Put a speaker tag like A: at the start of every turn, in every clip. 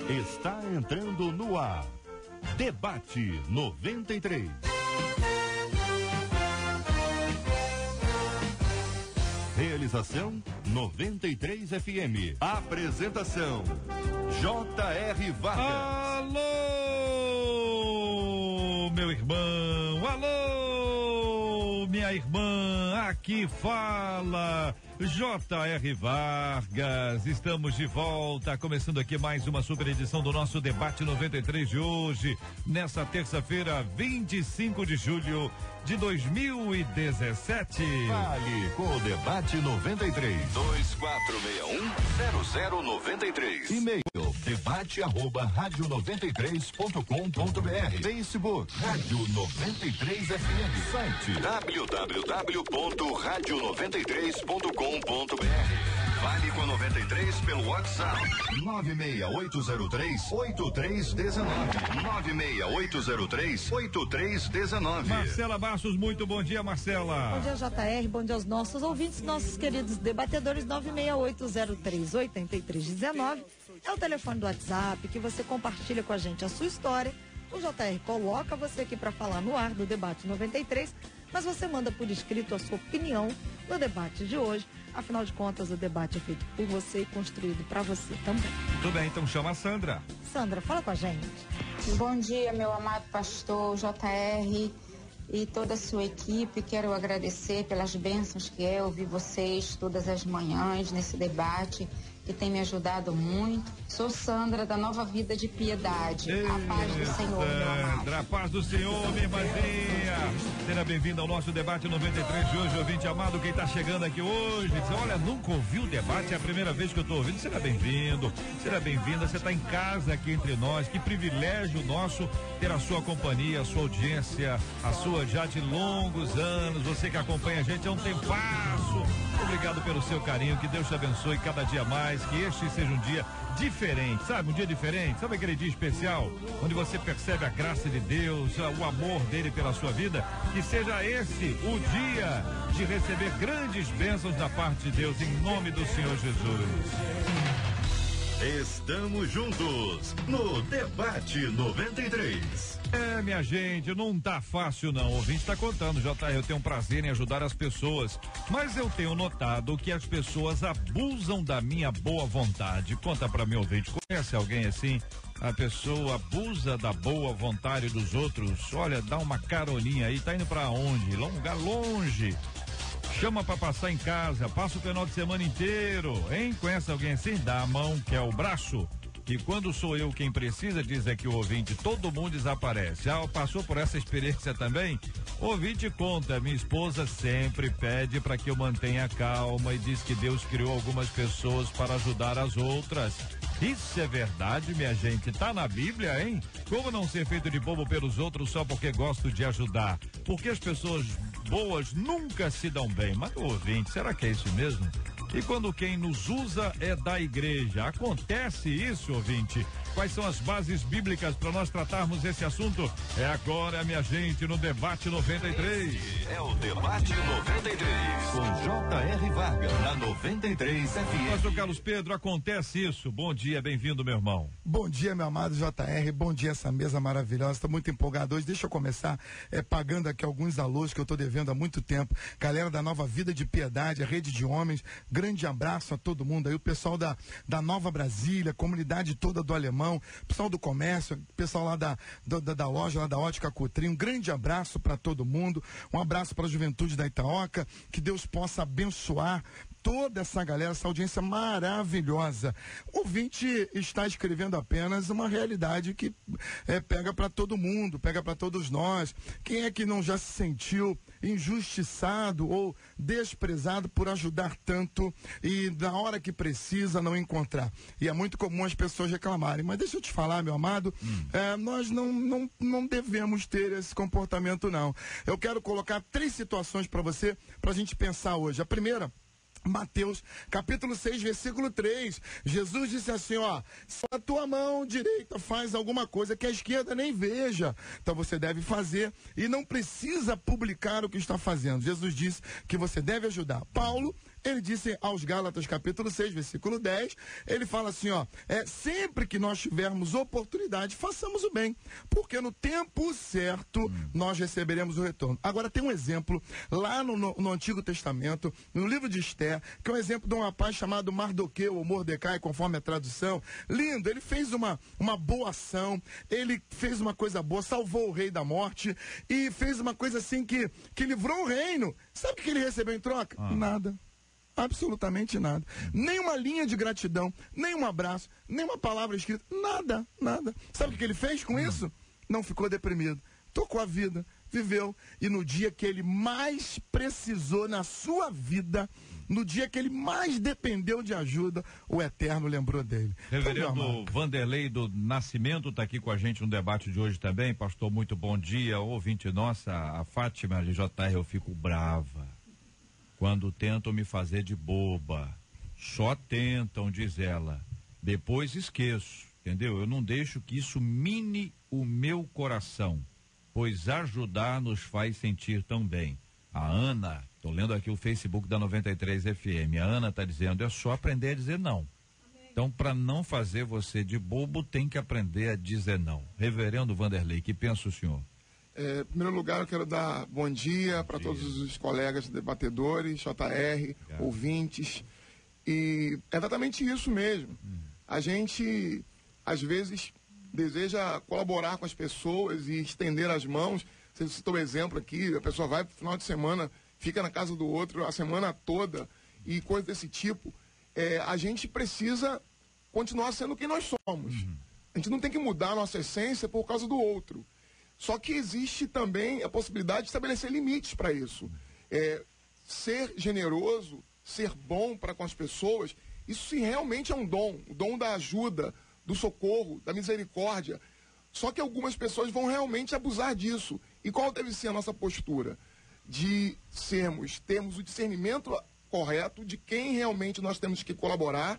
A: Está entrando no ar. Debate 93. Realização 93 FM. Apresentação J.R. Vargas.
B: Alô, meu irmão. Alô, minha irmã. Aqui fala J.R. Vargas. Estamos de volta, começando aqui mais uma super edição do nosso Debate 93 de hoje, nessa terça-feira, 25 de julho de 2017.
A: Fale com o Debate 93.
C: 2461-0093.
A: E-mail debate@radio93.com.br. Facebook Rádio 93 FM. Site
C: www.radio93.com.br. Vale com 93 pelo WhatsApp
A: 96803-8319.
C: 96803-8319.
B: Marcela Bastos, muito bom dia, Marcela.
D: Bom dia, JR, bom dia aos nossos ouvintes, nossos queridos debatedores. 96803-8319 é o telefone do WhatsApp que você compartilha com a gente a sua história. O JR coloca você aqui para falar no ar do Debate 93, mas você manda por escrito a sua opinião no debate de hoje. Afinal de contas, o debate é feito por você e construído para você também.
B: Tudo bem, então chama a Sandra.
D: Sandra, fala com a gente.
E: Bom dia, meu amado pastor JR e toda a sua equipe. Quero agradecer pelas bênçãos que é ouvir vocês todas as manhãs nesse debate, que tem me ajudado muito. Sou Sandra, da Nova Vida de Piedade. A paz do Senhor, meu amado.
B: A paz do Senhor, minha irmãzinha. Seja bem-vindo ao nosso Debate 93 de hoje, ouvinte amado. Quem está chegando aqui hoje, diz, olha, nunca ouviu o debate, é a primeira vez que eu estou ouvindo. Seja bem-vindo, seja bem-vinda. Você está em casa aqui entre nós. Que privilégio nosso ter a sua companhia, a sua audiência, a sua já de longos anos. Você que acompanha a gente há um tempasso. Obrigado pelo seu carinho, que Deus te abençoe cada dia mais, que este seja um dia diferente, sabe? Um dia diferente, sabe aquele dia especial, onde você percebe a graça de Deus, o amor dele pela sua vida, que seja esse o dia de receber grandes bênçãos da parte de Deus, em nome do Senhor Jesus.
A: Estamos juntos no Debate 93.
B: É, minha gente, não tá fácil não. O ouvinte tá contando, JR, eu tenho um prazer em ajudar as pessoas, mas eu tenho notado que as pessoas abusam da minha boa vontade. Conta pra mim, ouvinte, conhece alguém assim? A pessoa abusa da boa vontade dos outros. Olha, dá uma carolinha aí, tá indo pra onde? Um lugar longe. Chama pra passar em casa, passa o final de semana inteiro, hein? Conhece alguém assim? Dá a mão, que é o braço. E quando sou eu quem precisa, diz aqui o ouvinte, todo mundo desaparece. Já passou por essa experiência também? O ouvinte conta, minha esposa sempre pede para que eu mantenha calma e diz que Deus criou algumas pessoas para ajudar as outras. Isso é verdade, minha gente? Tá na Bíblia, hein? Como não ser feito de bobo pelos outros só porque gosto de ajudar? Porque as pessoas boas nunca se dão bem. Mas, ouvinte, será que é isso mesmo? E quando quem nos usa é da igreja, acontece isso, ouvinte? Quais são as bases bíblicas para nós tratarmos esse assunto? É agora, minha gente, no Debate 93.
C: Esse é o Debate 93.
A: Com J.R. Vargas, na 93 FM.
B: Pastor Carlos Pedro, acontece isso. Bom dia, bem-vindo, meu irmão.
F: Bom dia, meu amado JR, bom dia essa mesa maravilhosa, estou muito empolgado hoje. Deixa eu começar pagando aqui alguns alôs que eu estou devendo há muito tempo. Galera da Nova Vida de Piedade, a rede de homens, grande abraço a todo mundo aí, o pessoal da Nova Brasília, comunidade toda do Alemão, pessoal do comércio, pessoal lá da loja, lá da Ótica Cotrim, um grande abraço para todo mundo, um abraço para a juventude da Itaoca, que Deus possa abençoar toda essa galera, essa audiência maravilhosa. O ouvinte está escrevendo apenas uma realidade que pega para todo mundo, pega para todos nós. Quem é que não já se sentiu injustiçado ou desprezado por ajudar tanto e na hora que precisa não encontrar? E é muito comum as pessoas reclamarem, mas deixa eu te falar, meu amado, nós não devemos ter esse comportamento, não. Eu quero colocar 3 situações para você, para a gente pensar hoje. A primeira, Mateus, capítulo 6, versículo 3. Jesus disse assim, ó, se a tua mão direita faz alguma coisa que a esquerda nem veja, então você deve fazer e não precisa publicar o que está fazendo. Jesus disse que você deve ajudar. Paulo Ele disse aos Gálatas capítulo 6, versículo 10, ele fala assim, ó, sempre que nós tivermos oportunidade, façamos o bem, porque no tempo certo nós receberemos o retorno. Agora tem um exemplo lá no Antigo Testamento, no livro de Esther, que é um exemplo de um rapaz chamado Mardoqueu, ou Mordecai, conforme a tradução. Lindo, ele fez uma boa ação, ele fez uma coisa boa, salvou o rei da morte e fez uma coisa assim que livrou o reino. Sabe o que ele recebeu em troca? Nada. Absolutamente nada. Nem uma linha de gratidão, nem um abraço, nem uma palavra escrita, nada. Sabe o que ele fez com isso? Não ficou deprimido. Tocou a vida, viveu. E no dia que ele mais precisou na sua vida, no dia que ele mais dependeu de ajuda, o Eterno lembrou dele.
B: Reverendo Vanderlei do Nascimento está aqui com a gente no debate de hoje também. Pastor, muito bom dia. Ouvinte nossa, a Fátima de JR, eu fico brava quando tentam me fazer de boba. Só tentam, diz ela. Depois esqueço, entendeu? Eu não deixo que isso mine o meu coração, pois ajudar nos faz sentir tão bem. A Ana, tô lendo aqui o Facebook da 93 FM, a Ana tá dizendo, é só aprender a dizer não. Então, para não fazer você de bobo, tem que aprender a dizer não. Reverendo Vanderlei, que pensa o senhor?
G: Em primeiro lugar, eu quero dar bom dia para todos os colegas debatedores, JR, ouvintes. E é exatamente isso mesmo. A gente, às vezes, deseja colaborar com as pessoas e estender as mãos. Você citou um exemplo aqui, a pessoa vai pro final de semana, fica na casa do outro a semana toda e coisas desse tipo. A gente precisa continuar sendo quem nós somos. A gente não tem que mudar a nossa essência por causa do outro. Só que existe também a possibilidade de estabelecer limites para isso. Ser generoso, ser bom para com as pessoas, isso sim realmente é um dom. O dom da ajuda, do socorro, da misericórdia. Só que algumas pessoas vão realmente abusar disso. E qual deve ser a nossa postura? De termos o discernimento correto de quem realmente nós temos que colaborar,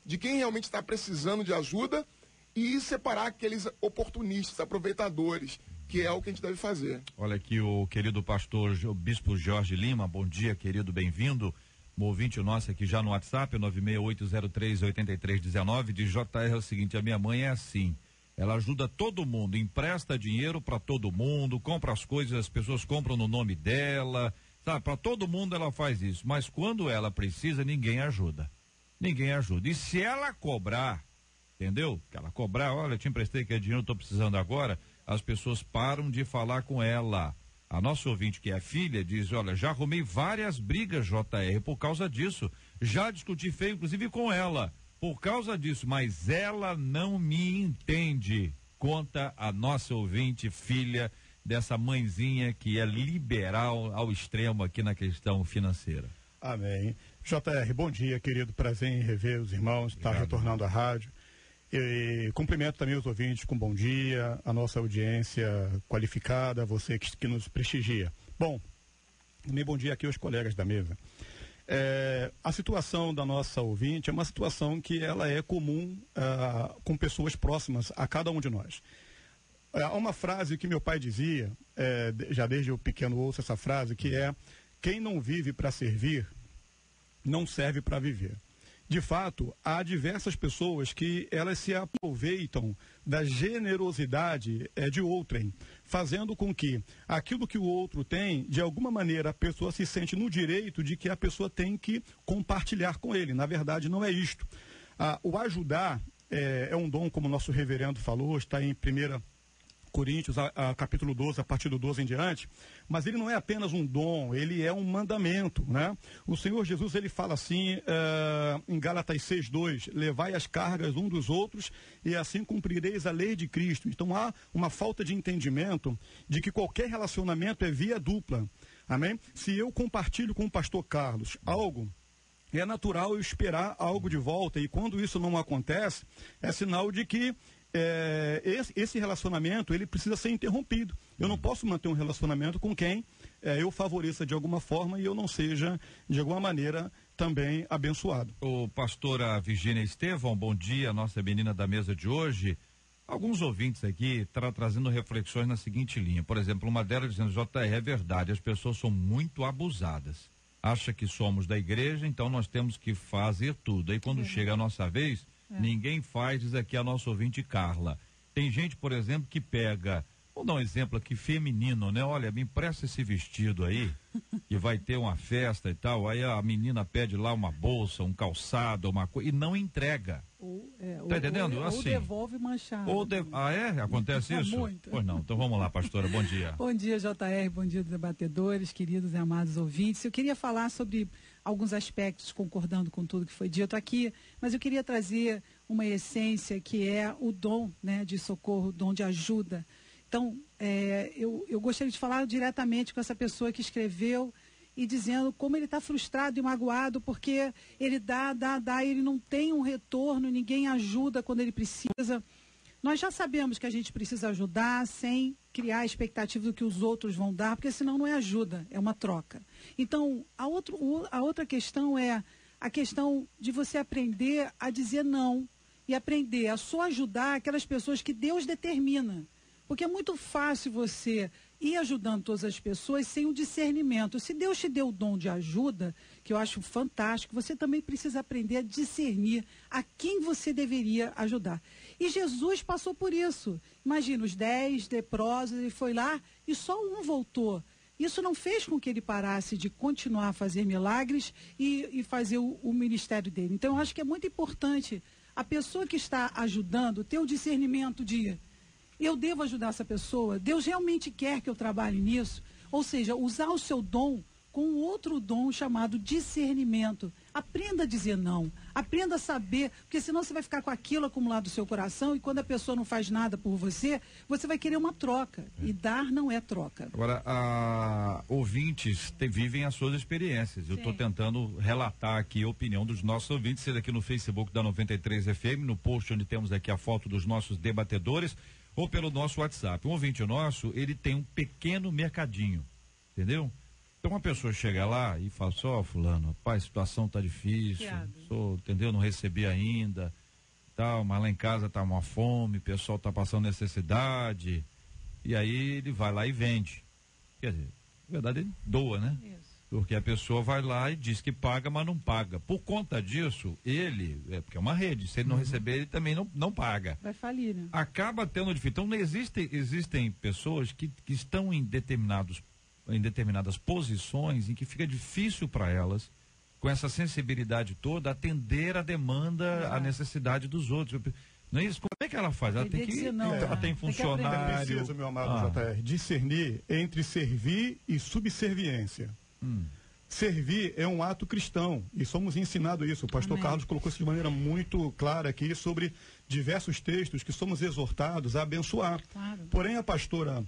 G: de quem realmente está precisando de ajuda e separar aqueles oportunistas, aproveitadores, que é o que a gente deve fazer.
B: Olha aqui o querido pastor, o bispo Jorge Lima, bom dia, querido, bem-vindo. Um ouvinte nosso aqui já no WhatsApp, 968038319, de JR é o seguinte, a minha mãe é assim, ela ajuda todo mundo, empresta dinheiro para todo mundo, compra as coisas, as pessoas compram no nome dela, sabe, para todo mundo ela faz isso, mas quando ela precisa, ninguém ajuda. E se ela cobrar, entendeu? Que ela cobrar, olha, eu te emprestei que é dinheiro, eu tô precisando agora, as pessoas param de falar com ela. A nossa ouvinte, que é filha, diz, olha, já arrumei várias brigas, JR, por causa disso. Já discuti feio, inclusive, com ela, por causa disso, mas ela não me entende. Conta a nossa ouvinte, filha dessa mãezinha que é liberal ao extremo aqui na questão financeira.
H: Amém. JR, bom dia, querido. Prazer em rever os irmãos, está retornando à rádio. E cumprimento também os ouvintes com bom dia, a nossa audiência qualificada, você que nos prestigia. Bom, também bom dia aqui aos colegas da mesa. A situação da nossa ouvinte é uma situação que ela é comum com pessoas próximas a cada um de nós. Há uma frase que meu pai dizia, já desde o pequeno ouço essa frase, que é: quem não vive para servir, não serve para viver. De fato, há diversas pessoas que elas se aproveitam da generosidade de outrem, fazendo com que aquilo que o outro tem, de alguma maneira, a pessoa se sente no direito de que a pessoa tem que compartilhar com ele. Na verdade, não é isto. O ajudar é um dom, como o nosso reverendo falou, está em 1 Coríntios, capítulo 12, a partir do 12 em diante, mas ele não é apenas um dom, ele é um mandamento, né? O Senhor Jesus, ele fala assim, em Gálatas 6:2, levai as cargas um dos outros e assim cumprireis a lei de Cristo. Então há uma falta de entendimento de que qualquer relacionamento é via dupla, amém? Se eu compartilho com o pastor Carlos algo, é natural eu esperar algo de volta, e quando isso não acontece, é sinal de que esse relacionamento, ele precisa ser interrompido. Eu não posso manter um relacionamento com quem eu favoreça de alguma forma e eu não seja, de alguma maneira, também abençoado.
B: O pastora Virgínia Estevão, bom dia, nossa menina da mesa de hoje. Alguns ouvintes aqui trazendo reflexões na seguinte linha. Por exemplo, uma delas dizendo, JR, é verdade, as pessoas são muito abusadas. acha que somos da igreja, então nós temos que fazer tudo. Aí quando chega a nossa vez, ninguém faz, diz aqui a nossa ouvinte Carla. Tem gente, por exemplo, que pega, vou dar um exemplo aqui, feminino, né? Olha, me empresta esse vestido aí, que vai ter uma festa e tal, aí a menina pede lá uma bolsa, um calçado, uma coisa, e não entrega. Tá entendendo?
I: Ou
B: assim.
I: devolve manchado.
B: Ah, é? Acontece isso?
I: Muito.
B: Pois não. Então vamos lá, pastora. Bom dia.
I: Bom dia, JR. Bom dia, debatedores, queridos e amados ouvintes. Eu queria falar sobre alguns aspectos, concordando com tudo que foi dito aqui, mas eu queria trazer uma essência que é o dom, né, de socorro, o dom de ajuda. Então, eu gostaria de falar diretamente com essa pessoa que escreveu e dizendo como ele está frustrado e magoado porque ele dá, ele não tem um retorno, ninguém ajuda quando ele precisa. Nós já sabemos que a gente precisa ajudar sem criar a expectativa do que os outros vão dar, porque senão não é ajuda, é uma troca. Então, a outra questão é a questão de você aprender a dizer não e aprender a só ajudar aquelas pessoas que Deus determina. Porque é muito fácil você ir ajudando todas as pessoas sem o discernimento. Se Deus te deu o dom de ajuda, que eu acho fantástico, você também precisa aprender a discernir a quem você deveria ajudar. E Jesus passou por isso. Imagina, os 10 leprosos, ele foi lá e só um voltou. Isso não fez com que ele parasse de continuar a fazer milagres e fazer o ministério dele. Então, eu acho que é muito importante a pessoa que está ajudando ter o discernimento de... eu devo ajudar essa pessoa? Deus realmente quer que eu trabalhe nisso? Ou seja, usar o seu dom com outro dom chamado discernimento. Aprenda a dizer não. Aprenda a saber, porque senão você vai ficar com aquilo acumulado no seu coração e quando a pessoa não faz nada por você, você vai querer uma troca. E dar não é troca.
B: Agora, ouvintes vivem as suas experiências. Eu estou tentando relatar aqui a opinião dos nossos ouvintes, seja aqui no Facebook da 93 FM, no post onde temos aqui a foto dos nossos debatedores, ou pelo nosso WhatsApp. Um ouvinte nosso, ele tem um pequeno mercadinho, entendeu? Então uma pessoa chega lá e fala só, fulano, rapaz, a situação tá difícil, entendeu? Não recebi ainda, tal, mas lá em casa tá uma fome, o pessoal tá passando necessidade, e aí ele vai lá e vende. Quer dizer, na verdade ele doa, né? Isso. Porque a pessoa vai lá e diz que paga, mas não paga. Por conta disso, porque é uma rede, se ele não receber, ele também não paga.
I: Vai falir, né?
B: Acaba tendo dificuldade. Então, existem pessoas que estão em determinadas posições em que fica difícil para elas, com essa sensibilidade toda, atender a demanda, a necessidade dos outros. Não é isso? Como é que ela faz? Ela tem que ela tem funcionário.
H: É preciso, meu amado JR, discernir entre servir e subserviência. Servir é um ato cristão e somos ensinados isso. O pastor Carlos colocou isso de maneira muito clara aqui sobre diversos textos que somos exortados a abençoar. Claro. Porém, a pastora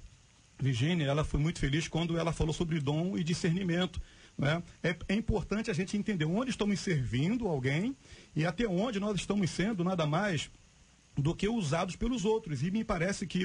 H: Virgínia, ela foi muito feliz quando ela falou sobre dom e discernimento. Né? É importante a gente entender onde estamos servindo alguém e até onde nós estamos sendo nada mais do que usados pelos outros. E me parece que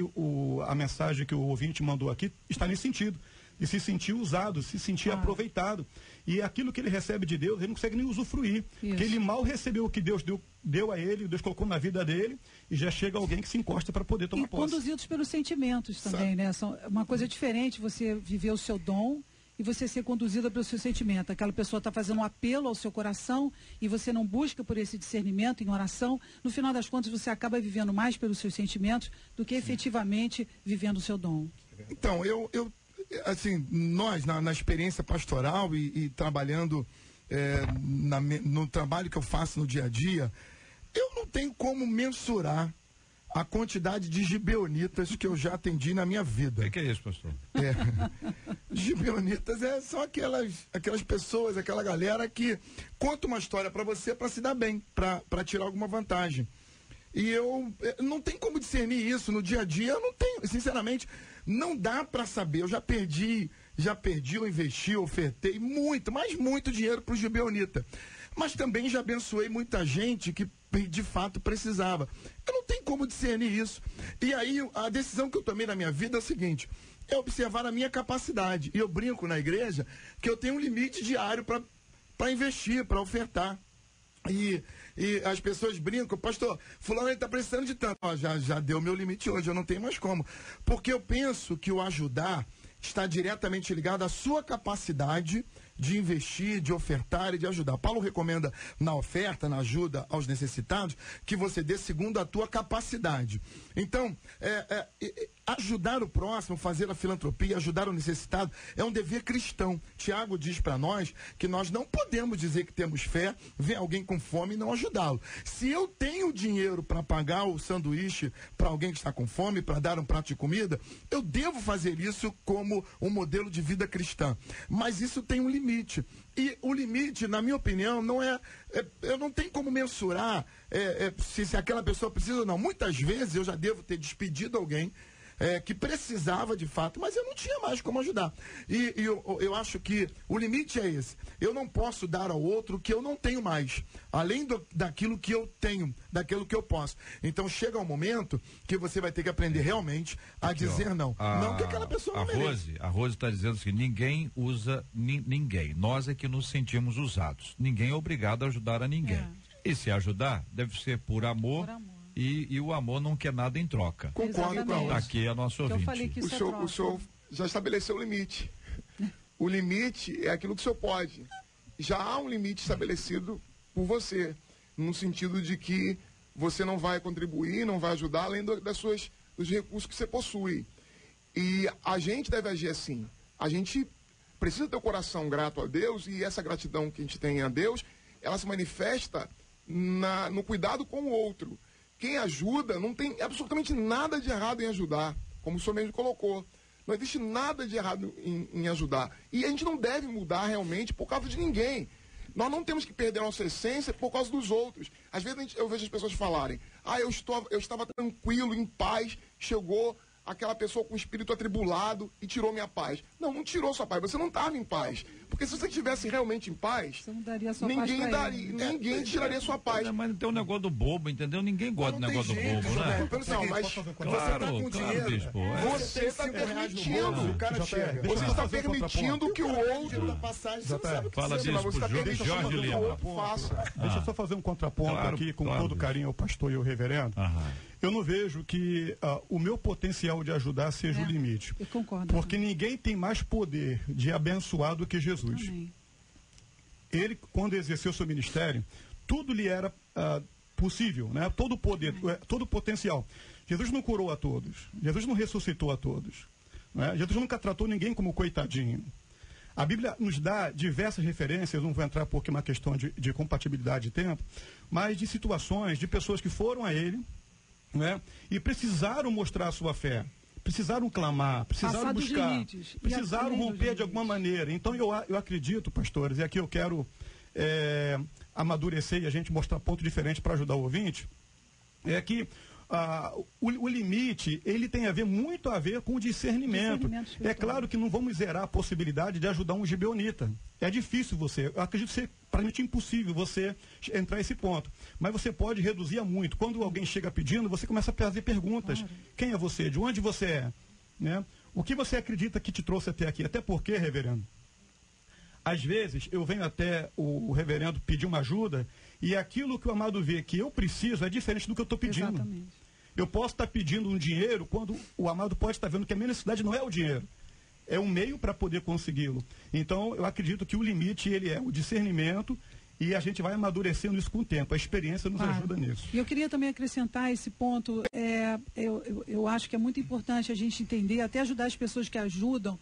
H: a mensagem que o ouvinte mandou aqui está nesse sentido. E se sentir usado, se sentir aproveitado. E aquilo que ele recebe de Deus, ele não consegue nem usufruir. Porque ele mal recebeu o que Deus deu a ele, Deus colocou na vida dele, e já chega alguém que se encosta para poder tomar posse.
I: Conduzidos pelos sentimentos também, né? São uma coisa diferente você viver o seu dom e você ser conduzida pelo seu sentimento. Aquela pessoa está fazendo um apelo ao seu coração e você não busca por esse discernimento em oração. No final das contas, você acaba vivendo mais pelos seus sentimentos do que efetivamente vivendo o seu dom.
F: Então, assim, nós, na experiência pastoral e trabalhando no trabalho que eu faço no dia a dia, eu não tenho como mensurar a quantidade de gibeonitas que eu já atendi na minha vida.
B: O que é isso, pastor?
F: Gibeonitas são aquelas pessoas, aquela galera que conta uma história para você para se dar bem, para tirar alguma vantagem. E eu não tenho como discernir isso no dia a dia, eu não tenho, sinceramente, não dá para saber. Eu já perdi, eu investi, ofertei muito dinheiro para o gibeonita. Mas também já abençoei muita gente que de fato precisava. Eu não tenho como discernir isso. E aí a decisão que eu tomei na minha vida é o seguinte: é observar a minha capacidade. E eu brinco na igreja que eu tenho um limite diário para investir, para ofertar. E as pessoas brincam, pastor, fulano ele está precisando de tanto. Já deu meu limite hoje, eu não tenho mais como. Porque eu penso que o ajudar está diretamente ligado à sua capacidade de investir, de ofertar e de ajudar. Paulo recomenda na oferta, na ajuda aos necessitados, que você dê segundo a tua capacidade. Então, ajudar o próximo, fazer a filantropia, ajudar o necessitado, é um dever cristão. Tiago diz para nós que nós não podemos dizer que temos fé, ver alguém com fome e não ajudá-lo. Se eu tenho dinheiro para pagar o sanduíche para alguém que está com fome, para dar um prato de comida, eu devo fazer isso como um modelo de vida cristã. Mas isso tem um limite. E o limite, na minha opinião, não eu não tenho como mensurar se aquela pessoa precisa ou não. Muitas vezes eu já devo ter despedido alguém que precisava de fato, mas eu não tinha mais como ajudar. E eu acho que o limite é esse. Eu não posso dar ao outro o que eu não tenho mais, além daquilo que eu tenho, daquilo que eu posso. Então chega um momento que você vai ter que aprender realmente a dizer não. Não que aquela pessoa não merece.
B: A Rose está dizendo que ninguém usa ninguém. Nós é que nos sentimos usados. Ninguém é obrigado a ajudar a ninguém. E se ajudar, deve ser por amor. E o amor não quer nada em troca.
G: Concordo com ela.
B: Aqui é a nossa ouvinte.
I: Eu falei que isso
G: o senhor já estabeleceu o limite. O limite é aquilo que o senhor pode. Já há um limite estabelecido por você, no sentido de que você não vai contribuir, não vai ajudar, além dos recursos que você possui. E a gente deve agir assim. A gente precisa ter o coração grato a Deus, e essa gratidão que a gente tem a Deus, ela se manifesta no cuidado com o outro. Quem ajuda, não tem absolutamente nada de errado em ajudar, como o senhor mesmo colocou. Não existe nada de errado em ajudar. E a gente não deve mudar realmente por causa de ninguém. Nós não temos que perder a nossa essência por causa dos outros. Às vezes eu vejo as pessoas falarem, eu estava tranquilo, em paz, chegou aquela pessoa com o espírito atribulado e tirou minha paz. Não tirou sua paz, você não estava em paz. Porque se você estivesse realmente em paz, ninguém tiraria sua paz.
B: Mas tem um negócio do bobo, entendeu? Ninguém gosta do negócio do bobo, né?
G: Você está permitindo, o cara chega. Você está permitindo que o outro
B: fala disso pro Jorge Lima.
H: Deixa eu só fazer um contraponto aqui, com todo carinho ao pastor e ao reverendo. Eu não vejo que o meu potencial de ajudar seja o limite.
I: Eu concordo.
H: Porque ninguém tem mais poder de abençoar do que Jesus.
I: Amém.
H: Ele, quando exerceu seu ministério, tudo lhe era possível, né? Todo o poder, todo o potencial. Jesus não curou a todos. Jesus não ressuscitou a todos. Né? Jesus nunca tratou ninguém como coitadinho. A Bíblia nos dá diversas referências, não vou entrar porque é uma questão de compatibilidade de tempo, mas de situações, de pessoas que foram a ele, né? E precisaram mostrar a sua fé, precisaram clamar, precisaram buscar, precisaram romper de alguma maneira. Então eu acredito, pastores, e aqui eu quero amadurecer e a gente mostrar ponto diferente para ajudar o ouvinte, é que o limite, ele tem muito a ver com o discernimento. É claro que não vamos zerar a possibilidade de ajudar um gibeonita. É difícil eu acredito ser praticamente impossível você entrar nesse ponto. Mas você pode reduzir a muito. Quando alguém chega pedindo, você começa a fazer perguntas. Claro. Quem é você? De onde você é? Né? O que você acredita que te trouxe até aqui? Até porque, reverendo, às vezes eu venho até o reverendo pedir uma ajuda e aquilo que o amado vê que eu preciso é diferente do que eu estou pedindo.
I: Exatamente.
H: Eu posso estar pedindo um dinheiro quando o amado pode estar vendo que a minha necessidade não é o dinheiro. É um meio para poder consegui-lo. Então, eu acredito que o limite, ele é o discernimento, e a gente vai amadurecendo isso com o tempo. A experiência nos ajuda nisso.
I: E eu queria também acrescentar esse ponto. Eu acho que é muito importante a gente entender, até ajudar as pessoas que ajudam,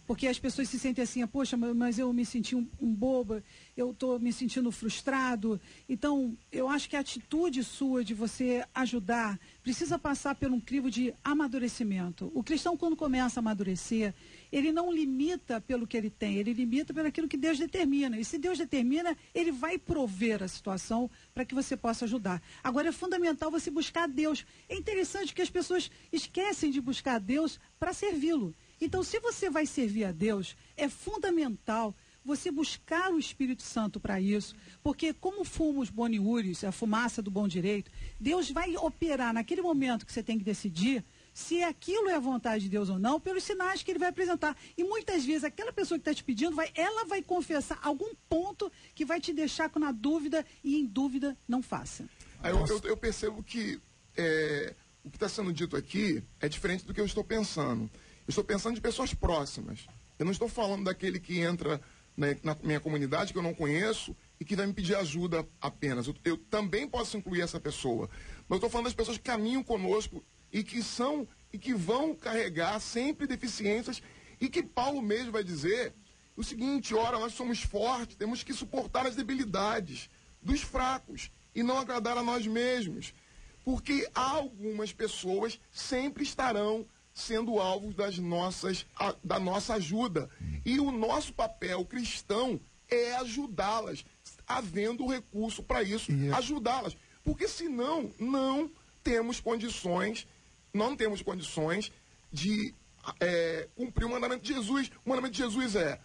I: porque as pessoas se sentem assim, poxa, mas eu me senti um bobo, eu estou me sentindo frustrado. Então, eu acho que a atitude sua de você ajudar precisa passar por um crivo de amadurecimento. O cristão, quando começa a amadurecer, ele não limita pelo que ele tem, ele limita pelo aquilo que Deus determina. E se Deus determina, ele vai prover a situação para que você possa ajudar. Agora, é fundamental você buscar a Deus. É interessante que as pessoas esquecem de buscar a Deus para servi-lo. Então, se você vai servir a Deus, é fundamental você buscar o Espírito Santo para isso, porque como fumos boniúrios, a fumaça do bom direito, Deus vai operar naquele momento que você tem que decidir se aquilo é a vontade de Deus ou não, pelos sinais que ele vai apresentar. E muitas vezes aquela pessoa que está te pedindo, ela vai confessar algum ponto que vai te deixar na dúvida, e em dúvida não faça.
G: Eu percebo que o que está sendo dito aqui é diferente do que eu estou pensando. Eu estou pensando de pessoas próximas. Eu não estou falando daquele que entra na minha comunidade que eu não conheço e que vai me pedir ajuda apenas. Eu também posso incluir essa pessoa. Mas eu estou falando das pessoas que caminham conosco e que vão carregar sempre deficiências e que Paulo mesmo vai dizer o seguinte: ora, nós somos fortes, temos que suportar as debilidades dos fracos e não agradar a nós mesmos. Porque algumas pessoas sempre estarão sendo alvos da nossa ajuda. E o nosso papel cristão é ajudá-las, havendo recurso para isso, ajudá-las. Porque senão não temos condições de cumprir o mandamento de Jesus. O mandamento de Jesus é: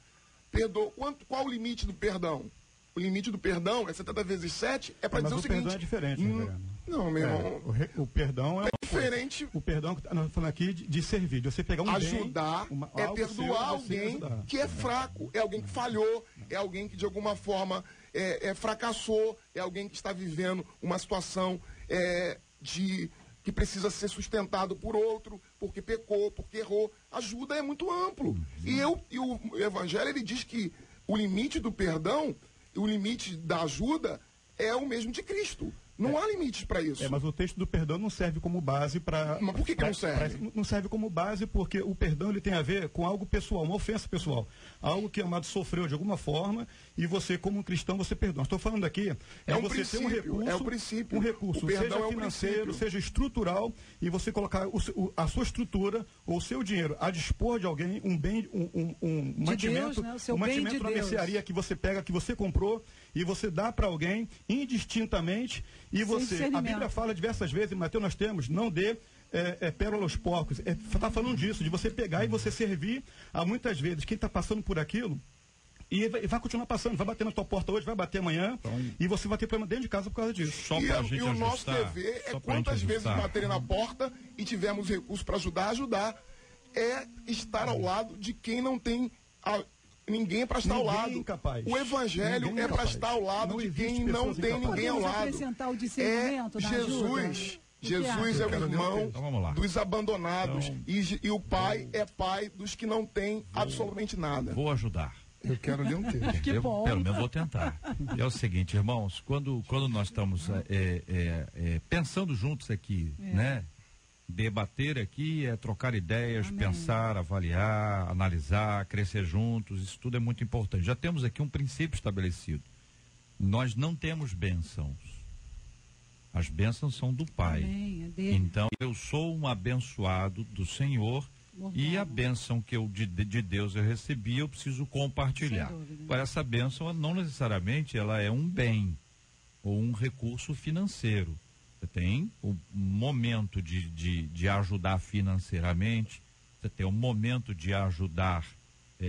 G: qual o limite do perdão? O limite do perdão é 70 vezes 7, é para dizer o seguinte...
H: Mas o perdão é diferente, né?
G: Não, meu irmão...
H: O perdão é
G: diferente.
H: O perdão, nós falando aqui de servir, de você pegar um
G: ajudar,
H: bem,
G: é perdoar alguém que é fraco, é alguém que falhou, é alguém que de alguma forma fracassou, é alguém que está vivendo uma situação que precisa ser sustentado por outro, porque pecou, porque errou. Ajuda é muito amplo. E o Evangelho, ele diz que o limite do perdão, o limite da ajuda é o mesmo de Cristo. Não há limites para isso.
H: Mas o texto do perdão não serve como base para...
G: Mas por que não serve?
H: Não serve como base porque o perdão ele tem a ver com algo pessoal, uma ofensa pessoal. Algo que o amado sofreu de alguma forma e você, como um cristão, você perdoa. Estou falando aqui, você ter um recurso,
G: é o princípio.
H: Um recurso, seja financeiro, seja estrutural, e você colocar a sua estrutura ou o seu dinheiro a dispor de alguém, um bem, um mantimento,
I: Deus, né?
H: Um mantimento na mercearia que você pega, que você comprou, e você dá para alguém indistintamente. E você, a Bíblia fala diversas vezes, em Mateus nós temos, não dê pérola aos porcos. Está falando disso, de você pegar e você servir a muitas vezes quem está passando por aquilo. E vai continuar passando, vai bater na tua porta hoje, vai bater amanhã, e você vai ter problema dentro de casa por causa disso.
G: E o nosso dever é quantas vezes baterem na porta e tivermos recursos para ajudar, é estar ao lado de quem não tem ninguém para estar ao lado.
H: Incapaz.
G: O Evangelho é para estar ao lado de quem não tem ninguém ao lado. Jesus é o irmão dos abandonados e o pai é pai dos que não têm absolutamente nada.
B: Vou ajudar.
F: Eu quero ler um texto.
B: Pelo menos vou tentar. É o seguinte, irmãos, quando nós estamos pensando juntos aqui, né? Debater aqui é trocar ideias, pensar, avaliar, analisar, crescer juntos, isso tudo é muito importante. Já temos aqui um princípio estabelecido. Nós não temos bênçãos. As bênçãos são do Pai. Então, eu sou um abençoado do Senhor e a bênção que de Deus eu recebi, eu preciso compartilhar. Agora, essa bênção, não necessariamente, ela é um bem ou um recurso financeiro. Você tem um momento de ajudar financeiramente, você tem um momento de ajudar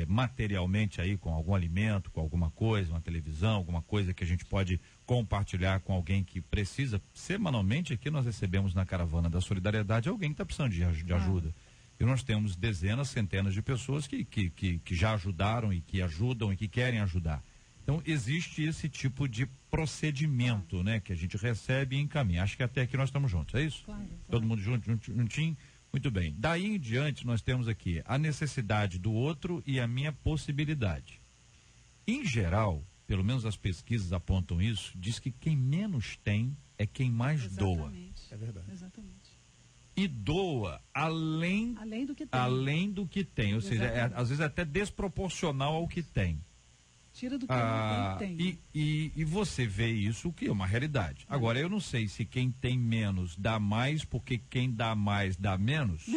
B: materialmente aí com algum alimento, com alguma coisa, uma televisão, alguma coisa que a gente pode compartilhar com alguém que precisa. Semanalmente aqui nós recebemos na Caravana da Solidariedade alguém que está precisando de ajuda. E nós temos dezenas, centenas de pessoas que já ajudaram e que ajudam e que querem ajudar. Então, existe esse tipo de procedimento, né? Que a gente recebe e encaminha. Acho que até aqui nós estamos juntos, é isso? Claro. Todo mundo juntinho? Muito bem. Daí em diante, nós temos aqui a necessidade do outro e a minha possibilidade. Em geral, pelo menos as pesquisas apontam isso, diz que quem menos tem é quem mais doa.
H: É verdade.
I: Exatamente.
B: E doa além do que tem. Ou seja, às vezes até desproporcional ao que tem.
I: Tira do que não tem.
B: E você vê isso, o que é uma realidade. Agora, eu não sei se quem tem menos dá mais porque quem dá mais dá menos,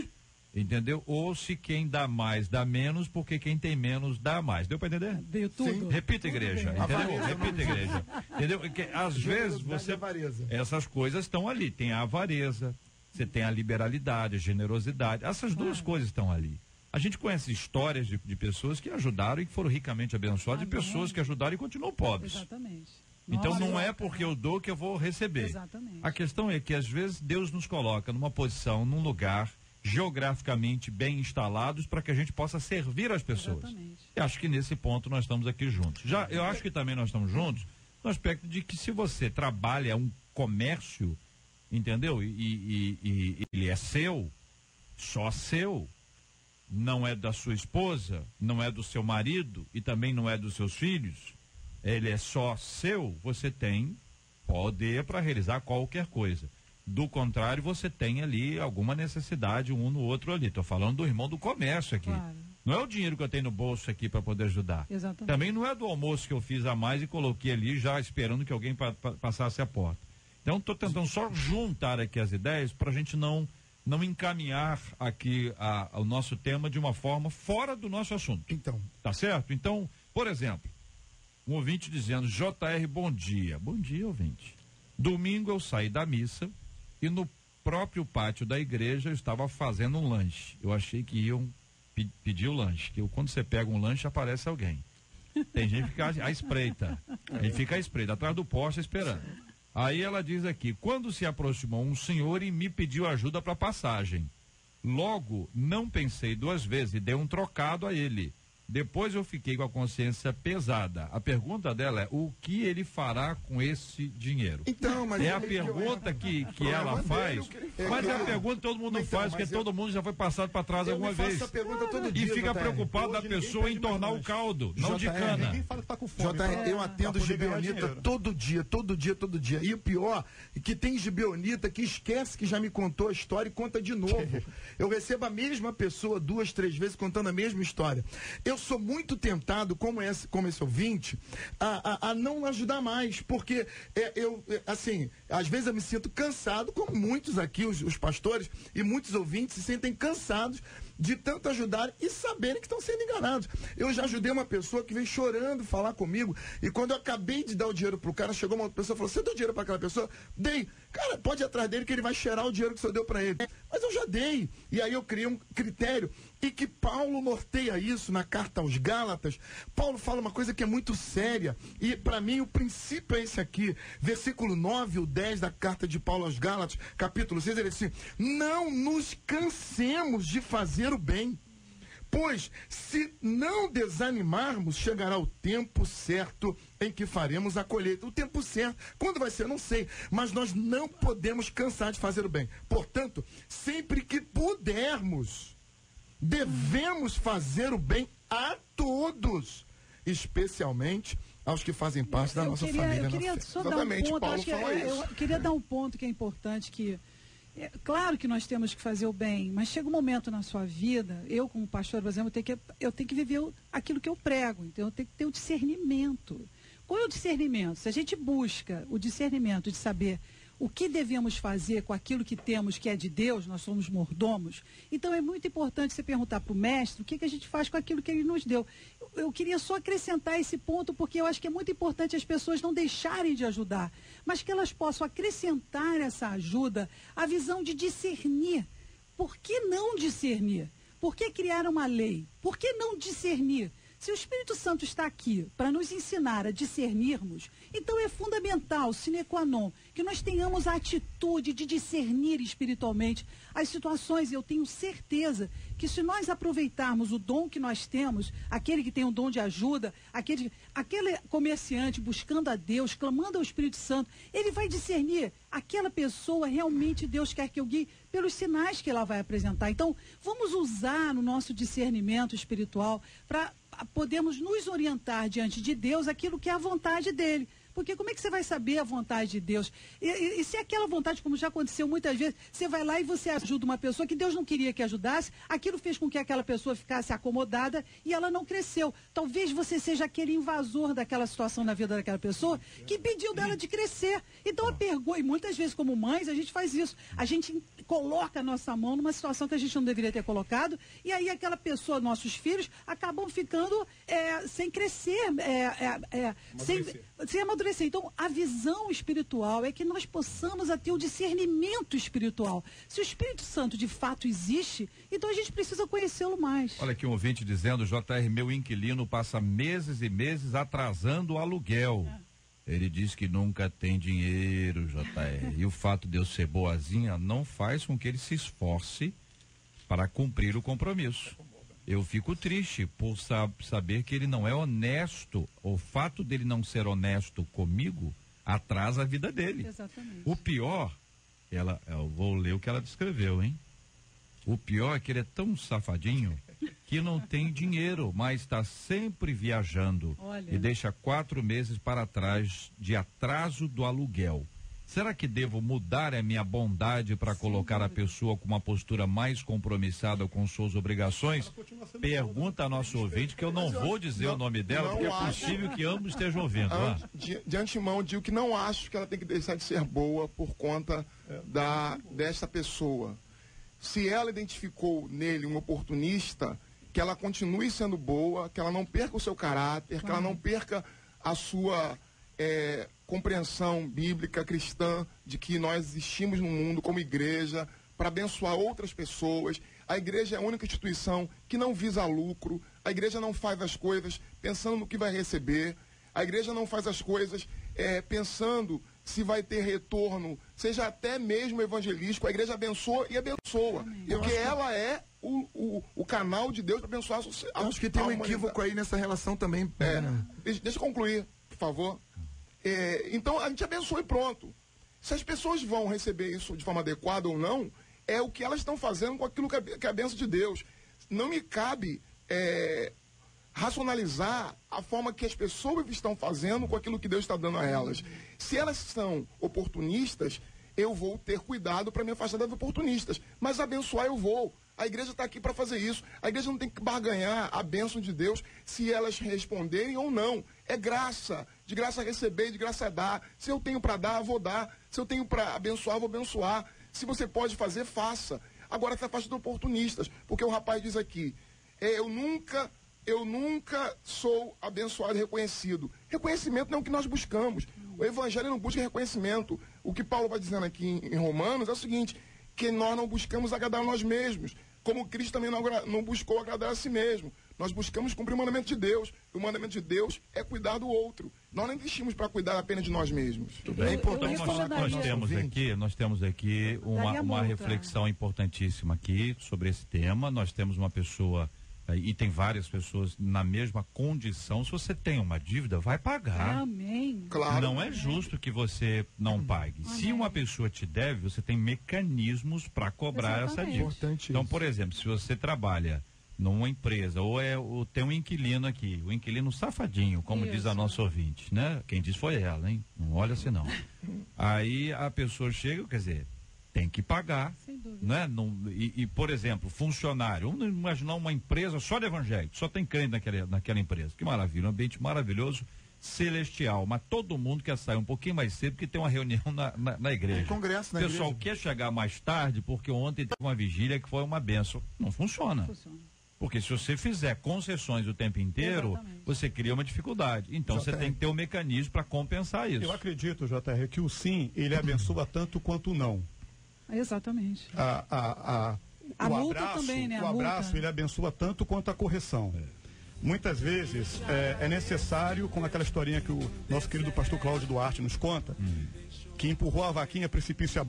B: entendeu? Ou se quem dá mais dá menos porque quem tem menos dá mais. Deu para entender?
I: Deu tudo.
B: Sim. Repita, igreja. Entendeu? Repita, igreja. Entendeu? Porque às vezes essas coisas estão ali. Tem a avareza, você tem a liberalidade, a generosidade. Essas duas coisas estão ali. A gente conhece histórias de pessoas que ajudaram e que foram ricamente abençoadas, e pessoas que ajudaram e continuam pobres.
I: Exatamente.
B: Então não é porque eu dou que eu vou receber.
I: Exatamente.
B: A questão é que às vezes Deus nos coloca numa posição, num lugar geograficamente bem instalados para que a gente possa servir as pessoas.
I: Exatamente.
B: E acho que nesse ponto nós estamos aqui juntos. Eu acho que também nós estamos juntos no aspecto de que se você trabalha um comércio, entendeu? E ele é seu, só seu. não é da sua esposa, não é do seu marido e também não é dos seus filhos, ele é só seu, você tem poder para realizar qualquer coisa. Do contrário, você tem ali alguma necessidade um no outro ali. Estou falando do irmão do comércio aqui.
I: Claro.
B: Não é o dinheiro que eu tenho no bolso aqui para poder ajudar.
I: Exatamente.
B: Também não é do almoço que eu fiz a mais e coloquei ali já esperando que alguém passasse a porta. Então estou tentando só juntar aqui as ideias para a gente não encaminhar aqui o nosso tema de uma forma fora do nosso assunto.
F: Então.
B: Tá certo? Então, por exemplo, um ouvinte dizendo: JR, bom dia. Bom dia, ouvinte. Domingo eu saí da missa e no próprio pátio da igreja eu estava fazendo um lanche. Eu achei que iam pedir o lanche, que quando você pega um lanche aparece alguém. Tem gente que fica à espreita. Ele fica à espreita, atrás do poste esperando. Aí ela diz aqui: quando se aproximou um senhor e me pediu ajuda para passagem. Logo, não pensei duas vezes e dei um trocado a ele. Depois eu fiquei com a consciência pesada. A pergunta dela é: o que ele fará com esse dinheiro?
F: Então, mas
B: é a pergunta que ela faz, mas é a pergunta que todo mundo faz, porque todo mundo já foi passado para trás alguma vez.
F: Essa pergunta todo
B: E
F: dia,
B: fica
F: JR.
B: preocupado da pessoa em tornar o caldo, não de cana.
H: Ninguém fala que tá com fome.
F: JR, eu atendo gibeonita todo dia. E o pior é que tem gibeonita que esquece que já me contou a história e conta de novo. Eu recebo a mesma pessoa 2, 3 vezes contando a mesma história. Eu sou muito tentado, como esse ouvinte, a não ajudar mais, porque assim, às vezes eu me sinto cansado, como muitos aqui, os pastores e muitos ouvintes se sentem cansados de tanto ajudar e saberem que estão sendo enganados. Eu já ajudei uma pessoa que veio chorando falar comigo, e quando eu acabei de dar o dinheiro pro cara, chegou uma outra pessoa e falou: você deu dinheiro para aquela pessoa? Dei. Cara, pode ir atrás dele que ele vai cheirar o dinheiro que o senhor deu para ele. Mas eu já dei. E aí eu criei um critério, e que Paulo norteia isso na carta aos Gálatas. Paulo fala uma coisa que é muito séria, e para mim o princípio é esse aqui, versículo 9 ou 10 da carta de Paulo aos Gálatas, capítulo 6, ele diz assim: não nos cansemos de fazer o bem, pois se não desanimarmos, chegará o tempo certo em que faremos a colheita. O tempo certo, quando vai ser, não sei, mas nós não podemos cansar de fazer o bem. Portanto, sempre que pudermos, devemos fazer o bem a todos, especialmente aos que fazem parte da nossa família.
I: Eu queria só dar um ponto, eu queria dar um ponto que é importante, que claro que nós temos que fazer o bem, mas chega um momento na sua vida, eu como pastor, por exemplo, eu tenho que viver aquilo que eu prego, então eu tenho que ter o discernimento. Qual é o discernimento? Se a gente busca o discernimento de saber o que devemos fazer com aquilo que temos, que é de Deus, nós somos mordomos, então é muito importante você perguntar para o mestre o que a gente faz com aquilo que ele nos deu. Eu queria só acrescentar esse ponto, porque eu acho que é muito importante as pessoas não deixarem de ajudar, mas que elas possam acrescentar essa ajuda à visão de discernir. Por que não discernir? Por que criar uma lei? Por que não discernir? Se o Espírito Santo está aqui para nos ensinar a discernirmos, então é fundamental, sine qua non, que nós tenhamos a atitude de discernir espiritualmente as situações. E eu tenho certeza que se nós aproveitarmos o dom que nós temos, aquele que tem um dom de ajuda, aquele comerciante buscando a Deus, clamando ao Espírito Santo, ele vai discernir aquela pessoa, realmente Deus quer que eu guie pelos sinais que ela vai apresentar. Então, vamos usar no nosso discernimento espiritual para podermos nos orientar diante de Deus aquilo que é a vontade dele. Porque como é que você vai saber a vontade de Deus? E se aquela vontade, como já aconteceu muitas vezes, você vai lá e você ajuda uma pessoa que Deus não queria que ajudasse, aquilo fez com que aquela pessoa ficasse acomodada e ela não cresceu. Talvez você seja aquele invasor daquela situação na vida daquela pessoa que impediu dela de crescer. Então a pergunta, e muitas vezes como mães a gente faz isso, a gente coloca a nossa mão numa situação que a gente não deveria ter colocado, e aí aquela pessoa, nossos filhos, acabam ficando sem crescer, sem amadurecer. Então, a visão espiritual é que nós possamos ter o discernimento espiritual. Se o Espírito Santo de fato existe, então a gente precisa conhecê-lo mais.
B: Olha aqui um ouvinte dizendo: JR, meu inquilino passa meses e meses atrasando o aluguel. Ele diz que nunca tem dinheiro, JR. E o fato de eu ser boazinha não faz com que ele se esforce para cumprir o compromisso. Eu fico triste por saber que ele não é honesto. O fato dele não ser honesto comigo atrasa a vida dele.
I: Exatamente.
B: O pior, eu vou ler o que ela descreveu, hein? O pior é que ele é tão safadinho que não tem dinheiro, mas está sempre viajando.
I: Olha.
B: E deixa 4 meses para trás de atraso do aluguel. Será que devo mudar a minha bondade para colocar a pessoa com uma postura mais compromissada com suas obrigações? Pergunta a nosso ouvinte, que eu não vou dizer o nome dela, porque é possível que ambos estejam ouvindo.
G: De antemão, digo que não acho que ela tem que deixar de ser boa por conta dessa pessoa. Se ela identificou nele um oportunista, que ela continue sendo boa, que ela não perca o seu caráter, que ela não perca a sua compreensão bíblica cristã de que nós existimos no mundo como igreja para abençoar outras pessoas. A igreja é a única instituição que não visa lucro. A igreja não faz as coisas pensando no que vai receber. A igreja não faz as coisas pensando se vai ter retorno, seja até mesmo evangelístico. A igreja abençoa e abençoa. Porque ela é o canal de Deus para abençoar a sociedade.
F: Acho que tem um equívoco aí nessa relação também.
G: Deixa eu concluir, por favor. Então, a gente abençoa e pronto. Se as pessoas vão receber isso de forma adequada ou não, é o que elas estão fazendo com aquilo que é a bênção de Deus. Não me cabe racionalizar a forma que as pessoas estão fazendo com aquilo que Deus está dando a elas. Se elas são oportunistas, eu vou ter cuidado para me afastar das oportunistas. Mas abençoar eu vou. A igreja está aqui para fazer isso. A igreja não tem que barganhar a bênção de Deus se elas responderem ou não. É graça. De graça receber, de graça dar. Se eu tenho para dar, eu vou dar. Se eu tenho para abençoar, eu vou abençoar. Se você pode fazer, faça. Agora se afaste dos oportunistas. Porque o rapaz diz aqui, eu nunca sou abençoado e reconhecido. Reconhecimento não é o que nós buscamos. O evangelho não busca reconhecimento. O que Paulo vai dizendo aqui em Romanos é o seguinte, que nós não buscamos agradar a nós mesmos, como Cristo também não buscou agradar a si mesmo. Nós buscamos cumprir o mandamento de Deus. E o mandamento de Deus é cuidar do outro. Nós não existimos para cuidar apenas de nós mesmos.
B: É importante nós temos aqui uma reflexão importantíssima aqui sobre esse tema. Nós temos uma pessoa e tem várias pessoas na mesma condição. Se você tem uma dívida, vai pagar.
I: Amém.
G: Claro.
B: Não é justo que você não pague.
I: Amém.
B: Se uma pessoa te deve, você tem mecanismos para cobrar essa dívida.
F: Importante
B: Então,
F: isso.
B: por exemplo, se você trabalha numa empresa ou tem um inquilino aqui, o inquilino safadinho, como diz a nossa ouvinte, né? Quem disse foi ela, hein? Não olha assim não. Aí a pessoa chega, quer dizer, tem que pagar, né? Por exemplo, funcionário, vamos imaginar uma empresa só de evangélico, só tem crente naquela empresa, que maravilha, um ambiente maravilhoso, celestial, mas todo mundo quer sair um pouquinho mais cedo porque tem uma reunião na igreja.
F: Congresso na
B: igreja. O pessoal quer
F: igreja.
B: chegar mais tarde porque ontem teve uma vigília que foi uma benção. Não funciona. Porque se você fizer concessões o tempo inteiro, você cria uma dificuldade. Então você tem que ter um mecanismo para compensar isso.
H: Eu acredito, JR, que o sim, ele abençoa tanto quanto o não.
I: Exatamente.
H: A
I: multa
H: abraço,
I: também, né?
H: O abraço, ele abençoa tanto quanto a correção. Muitas vezes é necessário, como aquela historinha que o nosso querido pastor Cláudio Duarte nos conta, que empurrou a vaquinha precipício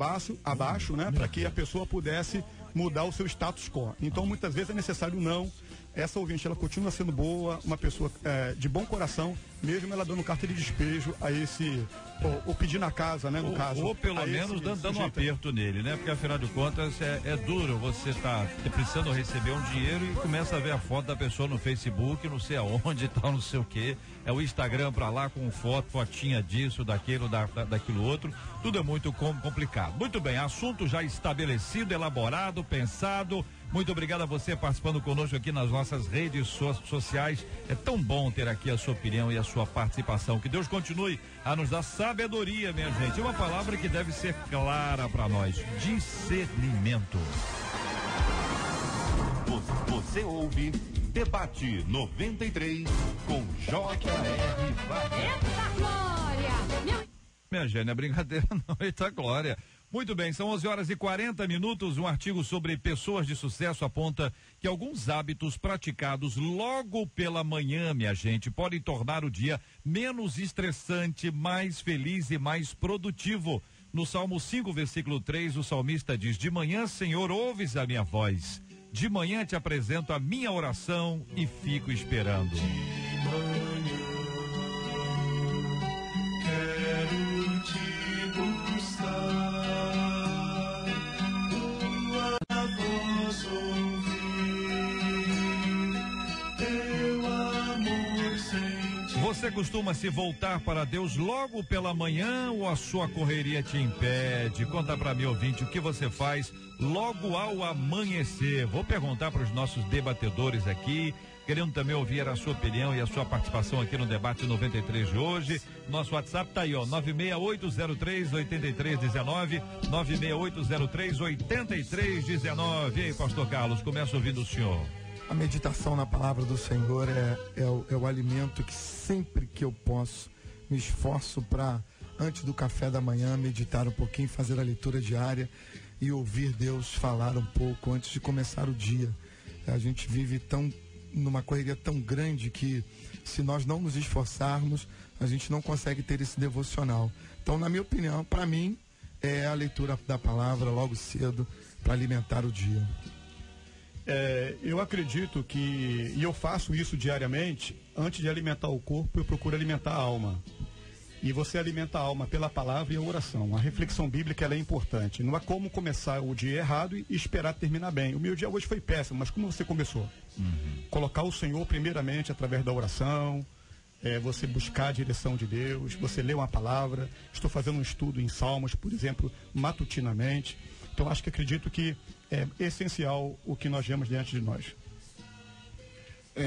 H: abaixo, né, para que a pessoa pudesse mudar o seu status quo. Então, muitas vezes é necessário não. Essa ouvinte, ela continua sendo boa, uma pessoa de bom coração, mesmo ela dando carta de despejo a esse, ou pedindo a casa, né, no caso.
B: Ou pelo menos dando um aperto nele, né? Porque afinal de contas é duro, você tá precisando receber um dinheiro e começa a ver a foto da pessoa no Facebook, não sei aonde e tal, não sei o quê. É o Instagram pra lá com fotinha disso, daquilo, daquilo outro. Tudo é muito complicado. Muito bem, assunto já estabelecido, elaborado, pensado. Muito obrigado a você participando conosco aqui nas nossas redes sociais. É tão bom ter aqui a sua opinião e a sua participação. Que Deus continue a nos dar sabedoria, minha gente. É uma palavra que deve ser clara para nós: discernimento.
C: Você ouve Debate 93 com J.R. Vargas.
J: Eita glória!
B: Minha gente, não é brincadeira não, eita glória. Muito bem, são 11h40. Um artigo sobre pessoas de sucesso aponta que alguns hábitos praticados logo pela manhã, minha gente, podem tornar o dia menos estressante, mais feliz e mais produtivo. No Salmo 5, versículo 3, o salmista diz: de manhã, Senhor, ouves a minha voz. De manhã te apresento a minha oração e fico esperando.
K: De manhã quero te buscar.
B: Você costuma se voltar para Deus logo pela manhã ou a sua correria te impede? Conta para mim, ouvinte, o que você faz logo ao amanhecer. Vou perguntar para os nossos debatedores aqui, querendo também ouvir a sua opinião e a sua participação aqui no Debate 93 de hoje. Nosso WhatsApp tá aí, ó, 96803-8319, 96803-8319. E aí, pastor Carlos, começa ouvindo o senhor.
F: A meditação na palavra do Senhor é o alimento que sempre que eu posso me esforço para, antes do café da manhã, meditar um pouquinho, fazer a leitura diária e ouvir Deus falar um pouco antes de começar o dia. A gente vive numa correria tão grande que, se nós não nos esforçarmos, a gente não consegue ter esse devocional. Então, na minha opinião, para mim, é a leitura da palavra logo cedo para alimentar o dia.
H: Eu acredito que, e eu faço isso diariamente, antes de alimentar o corpo, eu procuro alimentar a alma. E você alimenta a alma pela palavra e a oração. A reflexão bíblica ela é importante. Não é como começar o dia errado e esperar terminar bem. O meu dia hoje foi péssimo, mas como você começou? Colocar o Senhor primeiramente através da oração, você buscar a direção de Deus, você ler uma palavra. Estou fazendo um estudo em Salmos, por exemplo, matutinamente. Então acredito que é essencial o que nós vemos diante de nós.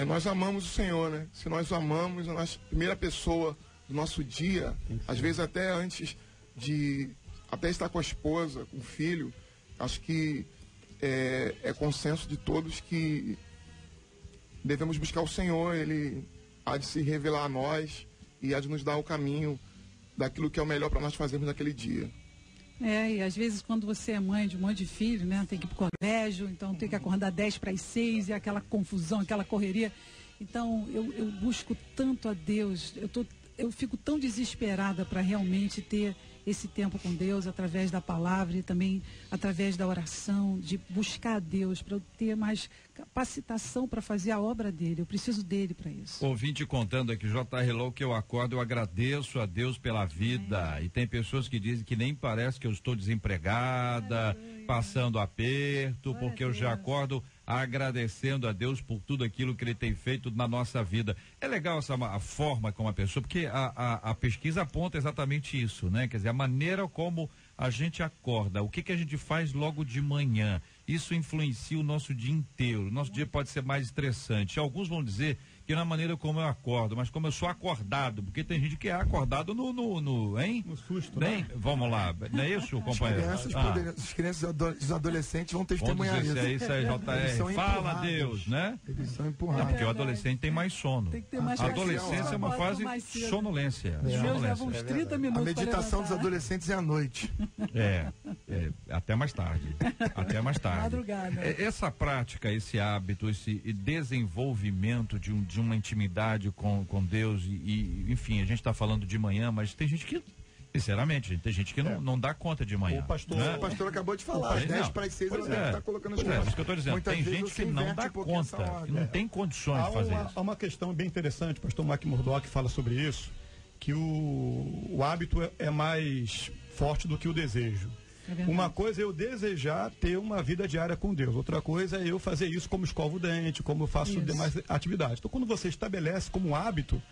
G: Nós amamos o Senhor, né? Se nós o amamos, a nossa primeira pessoa do nosso dia, às vezes até antes de até estar com a esposa, com o filho, acho que é consenso de todos que devemos buscar o Senhor. Ele há de se revelar a nós e há de nos dar o caminho daquilo que é o melhor para nós fazermos naquele dia.
I: E às vezes quando você é mãe de um monte de filho, né? Tem que ir pro colégio, então tem que acordar 5:50 e aquela confusão, aquela correria. Então eu busco tanto a Deus, eu fico tão desesperada para realmente ter esse tempo com Deus através da palavra e também através da oração, de buscar a Deus, para eu ter mais capacitação para fazer a obra dele. Eu preciso dele para isso.
B: Ouvinte contando aqui, J.R. Low, que eu acordo, eu agradeço a Deus pela vida. E tem pessoas que dizem que nem parece que eu estou desempregada, passando aperto, porque eu já acordo agradecendo a Deus por tudo aquilo que ele tem feito na nossa vida. É legal a forma como a pessoa, porque a pesquisa aponta exatamente isso, né? Quer dizer, a maneira como a gente acorda, o que a gente faz logo de manhã, isso influencia o nosso dia inteiro. O nosso dia pode ser mais estressante. Alguns vão dizer que não é a maneira como eu acordo, mas como eu sou acordado, porque tem gente que é acordado hein?
H: No susto,
B: né? Vamos lá, não é isso, companheiro?
F: As crianças e os adolescentes vão testemunhar isso.
B: Isso aí, JR. Fala Deus, né?
F: Eles são empurrados.
B: Porque o adolescente tem mais sono.
I: Tem que ter mais
B: a adolescência é uma fase sonolência.
I: Meus levam uns 30 minutos.
F: A meditação dos adolescentes é à noite.
B: Até mais tarde. Até mais tarde.
I: Madrugada.
B: Essa prática, esse hábito, esse desenvolvimento de uma intimidade com Deus e enfim, a gente está falando de manhã, mas tem gente que, sinceramente, tem gente que não dá conta de manhã.
F: O pastor acabou de falar, às 5:50 ele está colocando as
B: coisas. É isso que eu estou dizendo. Tem gente que não dá conta, que não tem condições de fazer isso.
H: Há uma questão bem interessante, o pastor Mike Murdock fala sobre isso, que o hábito é mais forte do que o desejo. Uma coisa é eu desejar ter uma vida diária com Deus. Outra coisa é eu fazer isso como escovo o dente, como eu faço demais atividades. Então, quando você estabelece como hábito,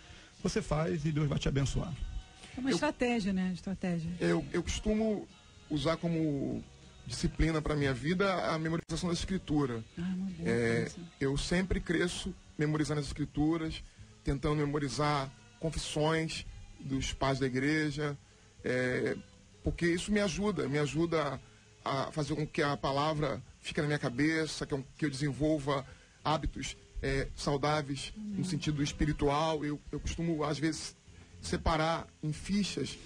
H: você faz e Deus vai te abençoar.
I: É uma estratégia, né?
G: Eu costumo usar como disciplina para minha vida a memorização da Escritura. Eu sempre cresço memorizando as Escrituras, tentando memorizar confissões dos pais da igreja, porque isso me ajuda a fazer com que a palavra fique na minha cabeça, que eu desenvolva hábitos saudáveis no sentido espiritual. Eu costumo, às vezes, separar em fichas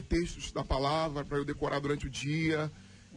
G: textos da palavra para eu decorar durante o dia.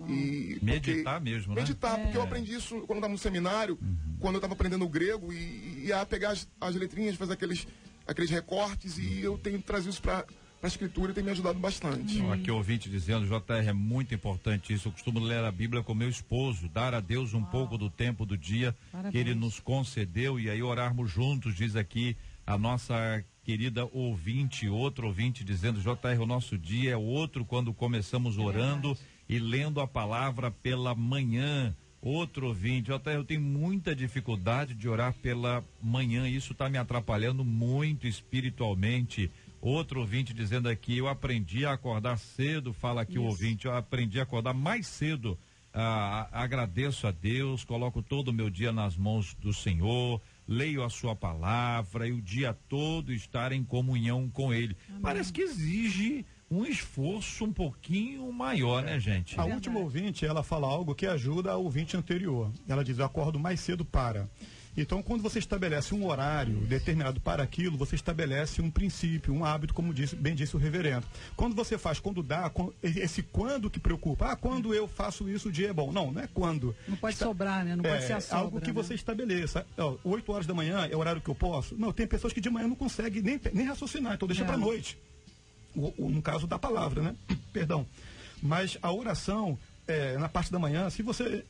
G: E
B: meditar mesmo, né?
G: Meditar, porque eu aprendi isso quando eu estava no seminário, quando eu estava aprendendo o grego, e ia pegar as letrinhas, fazer aqueles recortes, e eu tenho trazido isso para a escritura e tem me ajudado bastante.
B: Aqui o ouvinte dizendo, JR, é muito importante isso. Eu costumo ler a Bíblia com meu esposo, dar a Deus um pouco do tempo do dia que ele nos concedeu e aí orarmos juntos, diz aqui a nossa querida ouvinte, outro ouvinte dizendo, JR, o nosso dia é outro quando começamos orando e lendo a palavra pela manhã. Outro ouvinte, eu tenho muita dificuldade de orar pela manhã, isso está me atrapalhando muito espiritualmente. Outro ouvinte dizendo aqui, eu aprendi a acordar cedo, fala aqui o ouvinte, eu aprendi a acordar mais cedo, agradeço a Deus, coloco todo o meu dia nas mãos do Senhor, leio a sua palavra e o dia todo estar em comunhão com Ele. Amém. Parece que exige um esforço um pouquinho maior, né, gente?
H: A última ouvinte, ela fala algo que ajuda a ouvinte anterior. Ela diz, eu acordo mais cedo para. Então, quando você estabelece um horário determinado para aquilo, você estabelece um princípio, um hábito, como bem disse o reverendo. Quando você faz, quando dá, esse quando que preocupa. Quando eu faço isso, o dia é bom. Não é quando.
I: Não pode sobrar, né? Não pode ser a sobra.
H: Algo que você estabeleça. 8 horas da manhã é o horário que eu posso? Não, tem pessoas que de manhã não conseguem nem raciocinar, então deixa para noite. No caso da palavra, né? Perdão. Mas a oração, na parte da manhã, se você...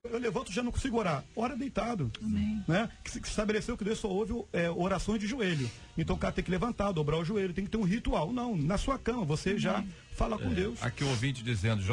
H: eu levanto, já não consigo orar. Ora deitado.
I: Amém.
H: Né? Que se estabeleceu que Deus só ouve orações de joelho. Então o cara tem que levantar, dobrar o joelho, tem que ter um ritual. Não, na sua cama, você já fala com Deus.
B: Aqui o ouvinte dizendo,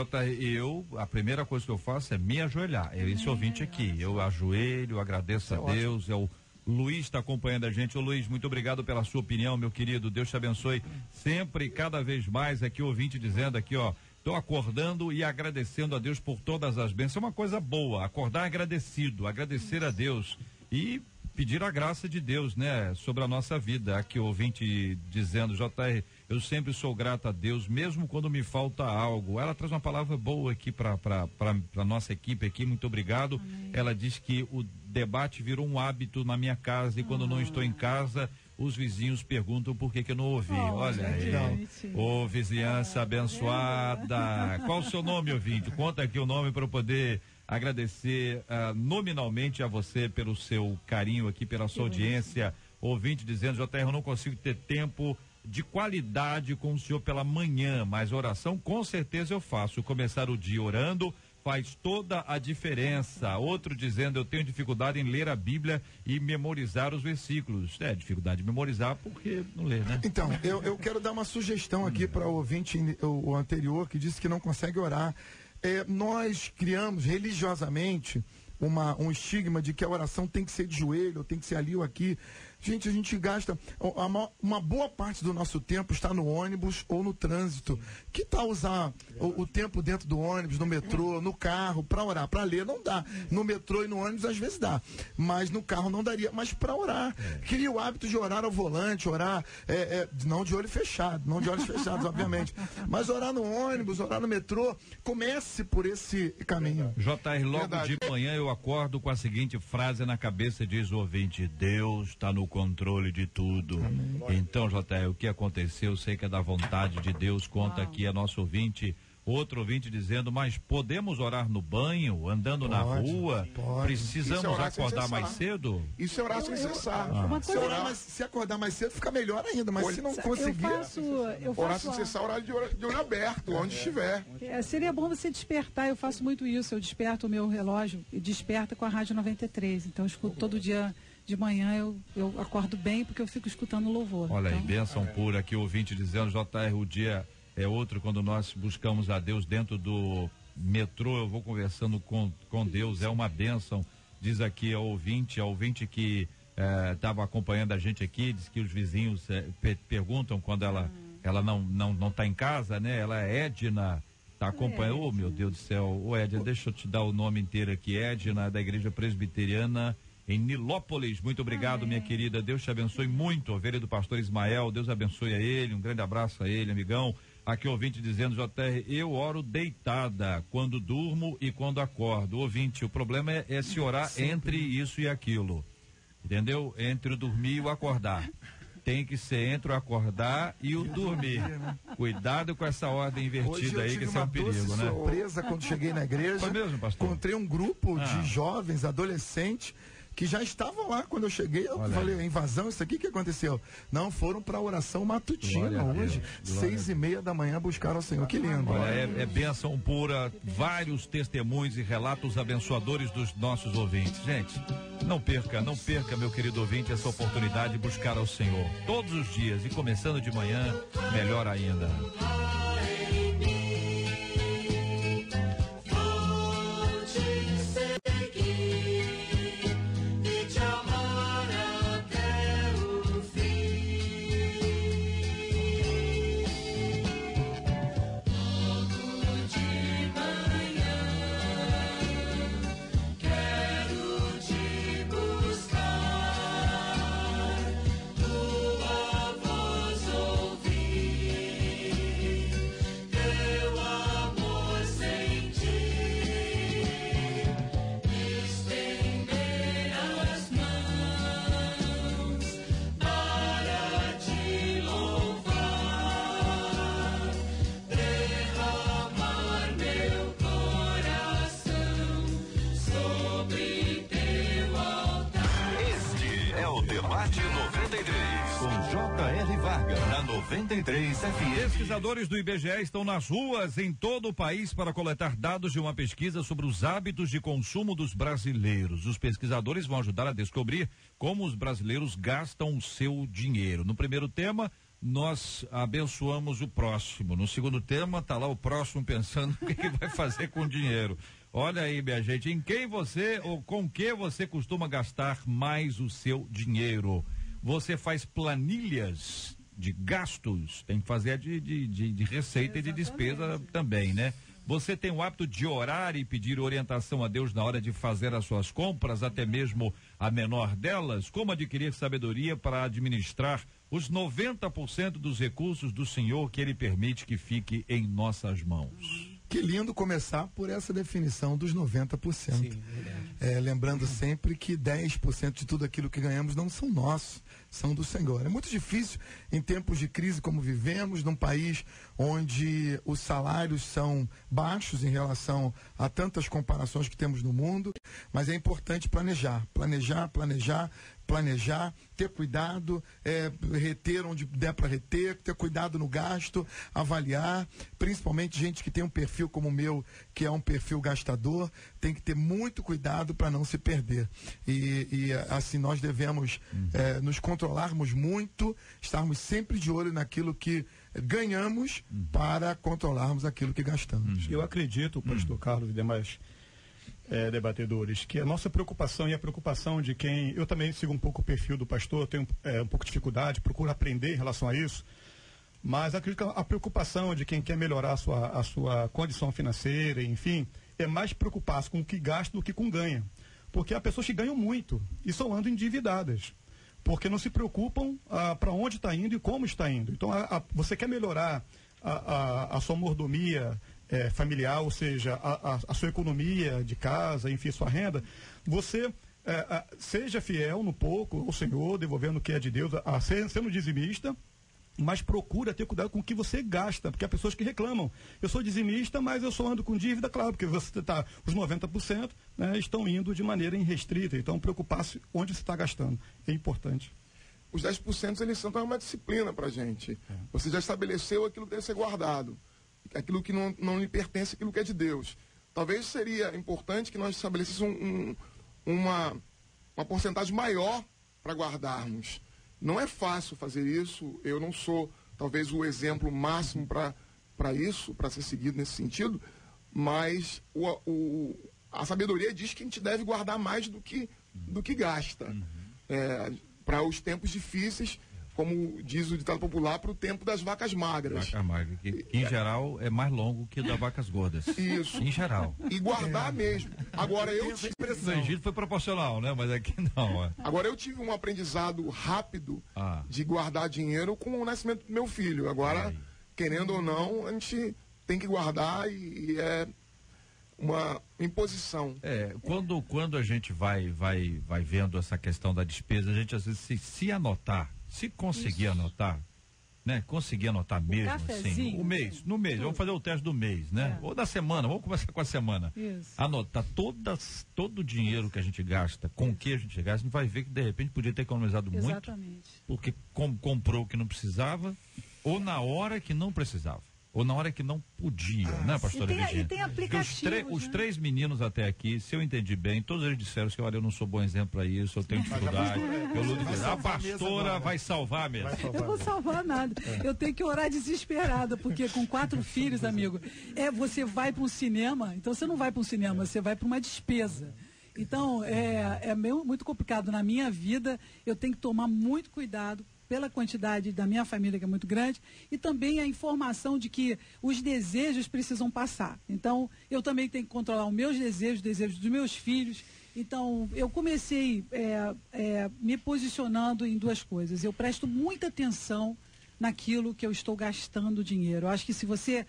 B: a primeira coisa que eu faço é me ajoelhar. É esse ouvinte aqui. Eu ajoelho, agradeço a Deus, o Luiz está acompanhando a gente. Ô Luiz, muito obrigado pela sua opinião, meu querido. Deus te abençoe sempre, cada vez mais. Aqui o ouvinte dizendo aqui, estou acordando e agradecendo a Deus por todas as bênçãos. É uma coisa boa, acordar agradecido, agradecer a Deus e pedir a graça de Deus, né, sobre a nossa vida. Aqui o ouvinte dizendo, JR, eu sempre sou grato a Deus, mesmo quando me falta algo. Ela traz uma palavra boa aqui para nossa equipe aqui, muito obrigado. Amém. Ela diz que o debate virou um hábito na minha casa e quando não estou em casa, os vizinhos perguntam por que eu não ouvi. Olha aí, vizinhança abençoada. Qual o seu nome, ouvinte? Conta aqui o nome para eu poder agradecer nominalmente a você pelo seu carinho aqui, pela sua audiência. Ouvinte dizendo, JR, eu não consigo ter tempo de qualidade com o senhor pela manhã, mas oração com certeza eu faço. Começar o dia orando faz toda a diferença. Outro dizendo, eu tenho dificuldade em ler a Bíblia e memorizar os versículos. Dificuldade de memorizar porque não lê, né?
F: Então, eu quero dar uma sugestão aqui para o ouvinte o anterior que disse que não consegue orar. Nós criamos religiosamente um estigma de que a oração tem que ser de joelho, tem que ser ali ou aqui. Gente, a gente gasta uma boa parte do nosso tempo está no ônibus ou no trânsito. Que tal usar o tempo dentro do ônibus, no metrô, no carro, para orar? Para ler não dá. No metrô e no ônibus às vezes dá, mas no carro não daria. Mas para orar, cria o hábito de orar ao volante, orar não de olho fechado, não de olhos fechados, obviamente, mas orar no ônibus, orar no metrô. Comece por esse caminho.
B: JR, logo de manhã eu acordo com a seguinte frase na cabeça, diz o ouvinte: Deus está no controle de tudo. Amém. Então, JR, o que aconteceu, eu sei que é da vontade de Deus. Conta aqui a nosso ouvinte, outro ouvinte dizendo, mas podemos orar no banho, andando na rua? Precisamos acordar mais cedo?
G: Isso é orar sem cessar.
F: Se acordar mais cedo fica melhor ainda, mas se não conseguir...
G: Orar sem cessar, orar de olho aberto, onde estiver.
I: Seria bom você despertar, eu faço muito isso, eu desperto o meu relógio e desperta com a Rádio 93, então eu escuto todo dia. De manhã eu acordo bem porque eu fico escutando louvor.
B: Olha aí, bênção pura aqui, o ouvinte dizendo, JR, o dia é outro quando nós buscamos a Deus dentro do metrô, eu vou conversando com Deus, é uma bênção, diz aqui a ouvinte que estava acompanhando a gente aqui, diz que os vizinhos perguntam quando ela não está em casa, né? Ela é Edna, está acompanhando, oh meu Deus do céu, Edna, deixa eu te dar o nome inteiro aqui, Edna, da Igreja Presbiteriana em Nilópolis. Muito obrigado, minha querida. Deus te abençoe muito. Ovelha do pastor Ismael, Deus abençoe a ele. Um grande abraço a ele, amigão. Aqui ouvinte dizendo, JR, eu oro deitada quando durmo e quando acordo. Ouvinte, o problema é se orar entre isso e aquilo. Entendeu? Entre o dormir e o acordar. Tem que ser entre o acordar e o dormir. Cuidado com essa ordem invertida aí, que isso é um perigo, né?
F: Surpresa quando cheguei na igreja.
B: Foi mesmo, pastor?
F: Encontrei um grupo de jovens, adolescentes, que já estavam lá quando eu cheguei. Eu falei, invasão, isso aqui que aconteceu? Não, foram para a oração matutina hoje, 6:30 da manhã, buscaram o Senhor. Que lindo.
B: Olha, é bênção pura, vários testemunhos e relatos abençoadores dos nossos ouvintes. Gente, não perca, meu querido ouvinte, essa oportunidade de buscar ao Senhor todos os dias e começando de manhã, melhor ainda.
K: Pode ser
A: Vargas, na 93 FM.
B: Pesquisadores do IBGE estão nas ruas em todo o país para coletar dados de uma pesquisa sobre os hábitos de consumo dos brasileiros. Os pesquisadores vão ajudar a descobrir como os brasileiros gastam o seu dinheiro. No primeiro tema, nós abençoamos o próximo. No segundo tema, tá lá o próximo pensando o que vai fazer com o dinheiro. Olha aí, minha gente, em quem você ou com que você costuma gastar mais o seu dinheiro? Você faz planilhas de gastos, tem que fazer de receita e de despesa também, né? Você tem o hábito de orar e pedir orientação a Deus na hora de fazer as suas compras, até mesmo a menor delas? Como adquirir sabedoria para administrar os 90% dos recursos do Senhor que Ele permite que fique em nossas mãos?
F: Que lindo começar por essa definição dos 90%. Sim, lembrando sempre que 10% de tudo aquilo que ganhamos não são nossos, são do Senhor. É muito difícil em tempos de crise como vivemos, num país onde os salários são baixos em relação a tantas comparações que temos no mundo, mas é importante planejar, ter cuidado, reter onde der para reter, ter cuidado no gasto, avaliar, principalmente gente que tem um perfil como o meu, que é um perfil gastador, tem que ter muito cuidado para não se perder. E assim nós devemos nos controlarmos muito, estarmos sempre de olho naquilo que ganhamos para controlarmos aquilo que gastamos.
H: Eu acredito, pastor Carlos e demais debatedores, que a nossa preocupação e a preocupação de quem... Eu também sigo um pouco o perfil do pastor, tenho um pouco de dificuldade, procuro aprender em relação a isso, mas acredito que a preocupação de quem quer melhorar a sua condição financeira, enfim, é mais preocupar-se com o que gasta do que com ganha. Porque há pessoas que ganham muito e só andam endividadas, porque não se preocupam para onde está indo e como está indo. Então, você quer melhorar a sua mordomia familiar, ou seja, a sua economia de casa, enfim, sua renda, você seja fiel no pouco ao Senhor, devolvendo o que é de Deus, sendo dizimista, mas procura ter cuidado com o que você gasta, porque há pessoas que reclamam. Eu sou dizimista, mas eu só ando com dívida, claro, porque os 90% estão indo de maneira irrestrita. Então, preocupar-se onde você está gastando é importante.
G: Os 10% eles são uma disciplina para a gente. Você já estabeleceu aquilo que deve ser guardado, aquilo que não lhe pertence, aquilo que é de Deus. Talvez seria importante que nós estabelecêssemos uma porcentagem maior para guardarmos. Não é fácil fazer isso, eu não sou talvez o exemplo máximo para isso, para ser seguido nesse sentido, mas a sabedoria diz que a gente deve guardar mais do que gasta. Para os tempos difíceis, como diz o ditado popular, para o tempo das vacas magras.
B: Vaca magra, que em geral é mais longo que o das vacas gordas.
G: Isso.
B: Em geral.
G: E guardar mesmo. Agora eu tive...
B: No Egito foi proporcional, né? Mas aqui não.
G: Agora eu tive um aprendizado rápido de guardar dinheiro com o nascimento do meu filho. Agora, querendo ou não, a gente tem que guardar e é uma imposição.
B: Quando a gente vai vendo essa questão da despesa, a gente às vezes se anotar, se conseguir anotar, né? Conseguir anotar mesmo, assim, no mês, vamos fazer o teste do mês, né? Ou da semana, vamos começar com a semana. Isso. Anotar todo o dinheiro que a gente gasta, com o que a gente gasta, a gente vai ver que de repente podia ter economizado muito, porque comprou o que não precisava, ou na hora que não precisava. Ou na hora que não podia, né, pastora Virginia?
D: E tem aplicativos,
B: os três meninos até aqui, se eu entendi bem, todos eles disseram que, olha, eu não sou bom exemplo para isso, eu tenho dificuldade. A pastora vai salvar mesmo.
I: Eu não vou salvar nada. Eu tenho que orar desesperada, porque com 4 filhos, amigo, você vai para um cinema, então você não vai para um cinema, você vai para uma despesa. Então, muito complicado. Na minha vida, eu tenho que tomar muito cuidado pela quantidade da minha família, que é muito grande, e também a informação de que os desejos precisam passar. Então, eu também tenho que controlar os meus desejos, os desejos dos meus filhos. Então, eu comecei me posicionando em 2 coisas. Eu presto muita atenção naquilo que eu estou gastando dinheiro. Eu acho que se você,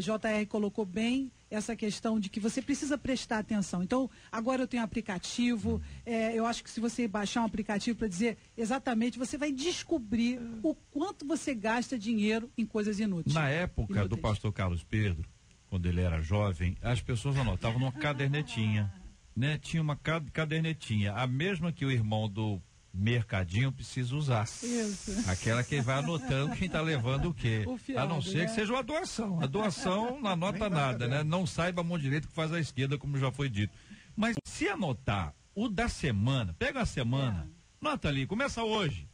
I: JR colocou bem essa questão de que você precisa prestar atenção. Então, agora eu tenho um aplicativo, eu acho que se você baixar um aplicativo para dizer exatamente, você vai descobrir o quanto você gasta dinheiro em coisas inúteis.
B: Na época do pastor Carlos Pedro, quando ele era jovem, as pessoas anotavam numa cadernetinha, né? Tinha uma cadernetinha, a mesma que o irmão do mercadinho precisa usar.
I: Isso.
B: Aquela que vai anotando quem tá levando o quê.
I: O fiado,
B: a não ser que seja uma doação. A doação não anota nada, né? Não saiba a mão direita que faz a esquerda, como já foi dito. Mas se anotar o da semana, pega a semana, nota ali, começa hoje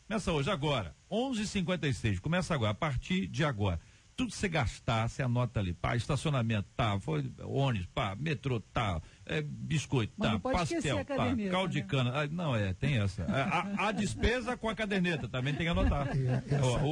B: agora, 11h56, começa agora, a partir de agora. Tudo que você gastar, você anota ali, pá, estacionamento, tá, foi ônibus, pá, metrô, tá, biscoito,
I: mas
B: tá,
I: não pode
B: pastel,
I: esquecer a
B: tá,
I: caderneta,
B: caldo de
I: né?
B: cana, não, tem essa. A despesa com a caderneta, também tem que anotar.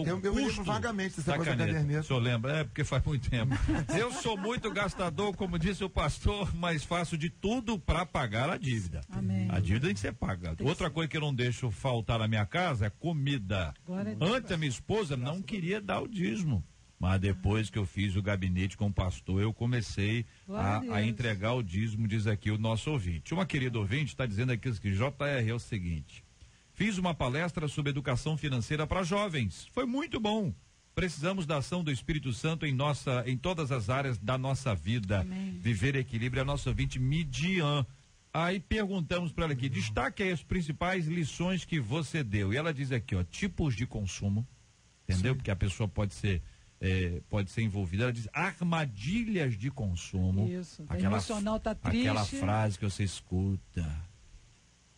F: Eu me lembro vagamente dessa coisa da caderneta.
B: O senhor lembra? Porque faz muito tempo. Eu sou muito gastador, como disse o pastor, mas faço de tudo para pagar a dívida.
I: Amém.
B: A dívida tem que ser paga. Outra coisa que eu não deixo faltar na minha casa é comida. Antes a minha esposa não queria dar o dízimo. Mas depois que eu fiz o gabinete com o pastor, eu comecei a entregar o dízimo, diz aqui o nosso ouvinte. Uma querida ouvinte está dizendo aqui que JR é o seguinte: fiz uma palestra sobre educação financeira para jovens. Foi muito bom. Precisamos da ação do Espírito Santo em todas as áreas da nossa vida.
I: Amém.
B: Viver equilíbrio. A nossa ouvinte Midian. Aí perguntamos para ela aqui, destaque aí as principais lições que você deu. E ela diz aqui, tipos de consumo, entendeu?
F: Sim.
B: Porque a pessoa pode ser envolvida. Ela diz armadilhas de consumo.
I: Isso. Emocional tá triste.
B: Aquela frase que você escuta.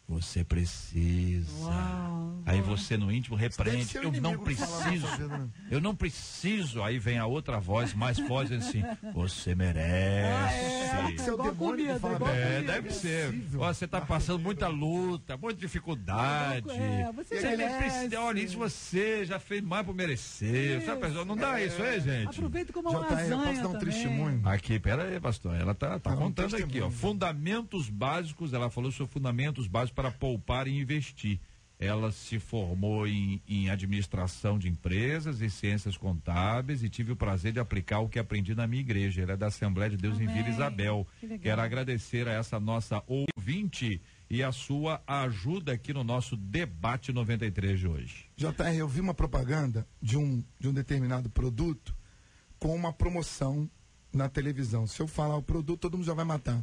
B: Você precisa.
I: Uau,
B: aí você no íntimo repreende.
F: Ser
B: Eu não
F: inimigo que fala na
B: preciso.
F: sua vida, né?
B: Eu não preciso. Aí vem a outra voz, mais forte assim. Você merece.
F: Esse é o
I: igual
F: demônio
I: comida,
F: que fala.
I: igual comida.
B: Deve ser.
F: possível.
B: Ó, você tá passando muita luta, muita dificuldade.
I: Você
B: nem
I: merece.
B: precisa. Olha, isso você já fez mais por merecer.
I: Isso.
B: Sabe, não dá isso aí, gente?
I: Aproveita como uma
F: JR, eu
I: lasanha
F: posso dar um
I: também.
F: testemunho?
B: Aqui, pera aí, pastor. Ela tá contando aqui,
F: testemunho.
B: ó. Fundamentos básicos, ela falou sobre fundamentos básicos para poupar e investir. Ela se formou em administração de empresas e ciências contábeis e tive o prazer de aplicar o que aprendi na minha igreja. Ela é da Assembleia de Deus em Vila Isabel.
I: Que legal.
B: Quero agradecer a essa nossa ouvinte e a sua ajuda aqui no nosso debate 93 de hoje.
F: JR, eu vi uma propaganda de um determinado produto com uma promoção na televisão. Se eu falar o produto, todo mundo já vai matar.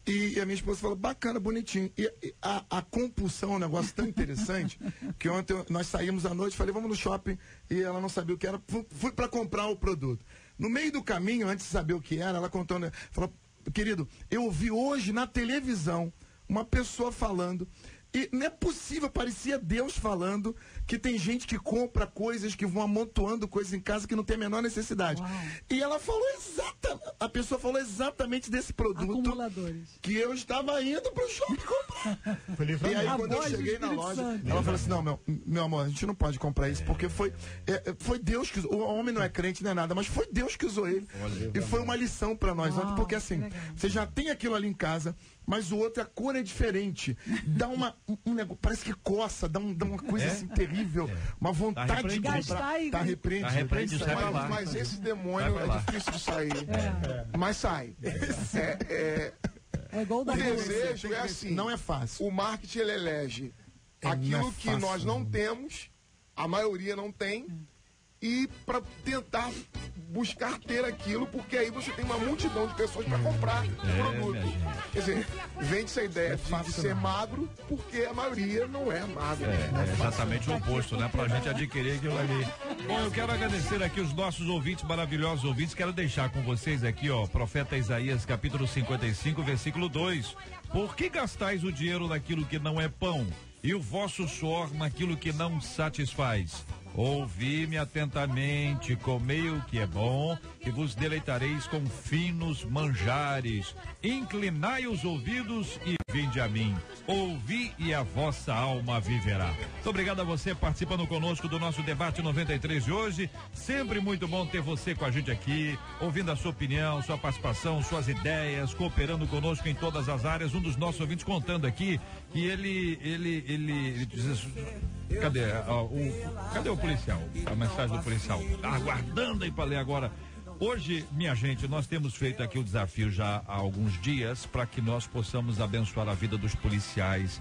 F: E a minha esposa falou, bacana, bonitinho. E a compulsão é um negócio tão interessante que ontem nós saímos à noite, falei, vamos no shopping, e ela não sabia o que era, fui para comprar o produto. No meio do caminho, antes de saber o que era, ela contou, né, falou, querido, eu ouvi hoje na televisão uma pessoa falando, e não é possível, parecia Deus falando que tem gente que compra coisas, que vão amontoando coisas em casa que não tem a menor necessidade.
I: Uau.
F: E ela falou a pessoa falou exatamente desse produto
I: Acumuladores.
F: que eu estava indo pro shopping comprar. E aí
I: A
F: quando eu
I: voz do
F: cheguei na
I: Espírito
F: loja,
I: Santo.
F: ela falou assim, não, meu amor, a gente não pode comprar isso, porque foi Deus que usou. O homem não é crente, não é nada, mas foi Deus que usou ele. E foi uma lição para nós ontem, porque assim,
I: que legal.
F: você já tem aquilo ali em casa, mas o outro, a cor é diferente. Dá um negócio, parece que coça, dá uma coisa assim terrível, uma vontade de
B: repreendido.
F: comprar. Tá repreendido.
B: Tá repreendido, sai pra lá.
G: Mas esse demônio
B: Vai pra lá.
G: é difícil de sair. Mas sai.
I: É igual o
G: O
I: da
G: desejo é assim.
F: Não é fácil.
G: O marketing ele elege
F: Não
G: aquilo
F: é
G: que
F: fácil,
G: nós não
F: não.
G: temos, a maioria não tem, e para tentar buscar ter aquilo, porque aí você tem uma multidão de pessoas para comprar o produto.
B: minha gente.
G: Quer dizer, vende essa ideia de
F: fácil,
G: ser
F: não.
G: magro, porque a maioria não é magro.
B: É exatamente o oposto, né? Pra gente adquirir aquilo ali. Bom, eu quero agradecer aqui os nossos ouvintes, maravilhosos ouvintes. Quero deixar com vocês aqui, ó, Profeta Isaías, capítulo 55, versículo 2. Por que gastais o dinheiro naquilo que não é pão e o vosso suor naquilo que não satisfaz? Ouvi-me atentamente, comei o que é bom e vos deleitareis com finos manjares. Inclinai os ouvidos e vinde a mim. Ouvi e a vossa alma viverá. Muito obrigado a você participando conosco do nosso debate 93 de hoje. Sempre muito bom ter você com a gente aqui, ouvindo a sua opinião, sua participação, suas ideias, cooperando conosco em todas as áreas. Um dos nossos ouvintes contando aqui que ele diz, cadê o policial? A mensagem do policial. Aguardando aí para ler agora. Hoje, minha gente, nós temos feito aqui o desafio já há alguns dias para que nós possamos abençoar a vida dos policiais,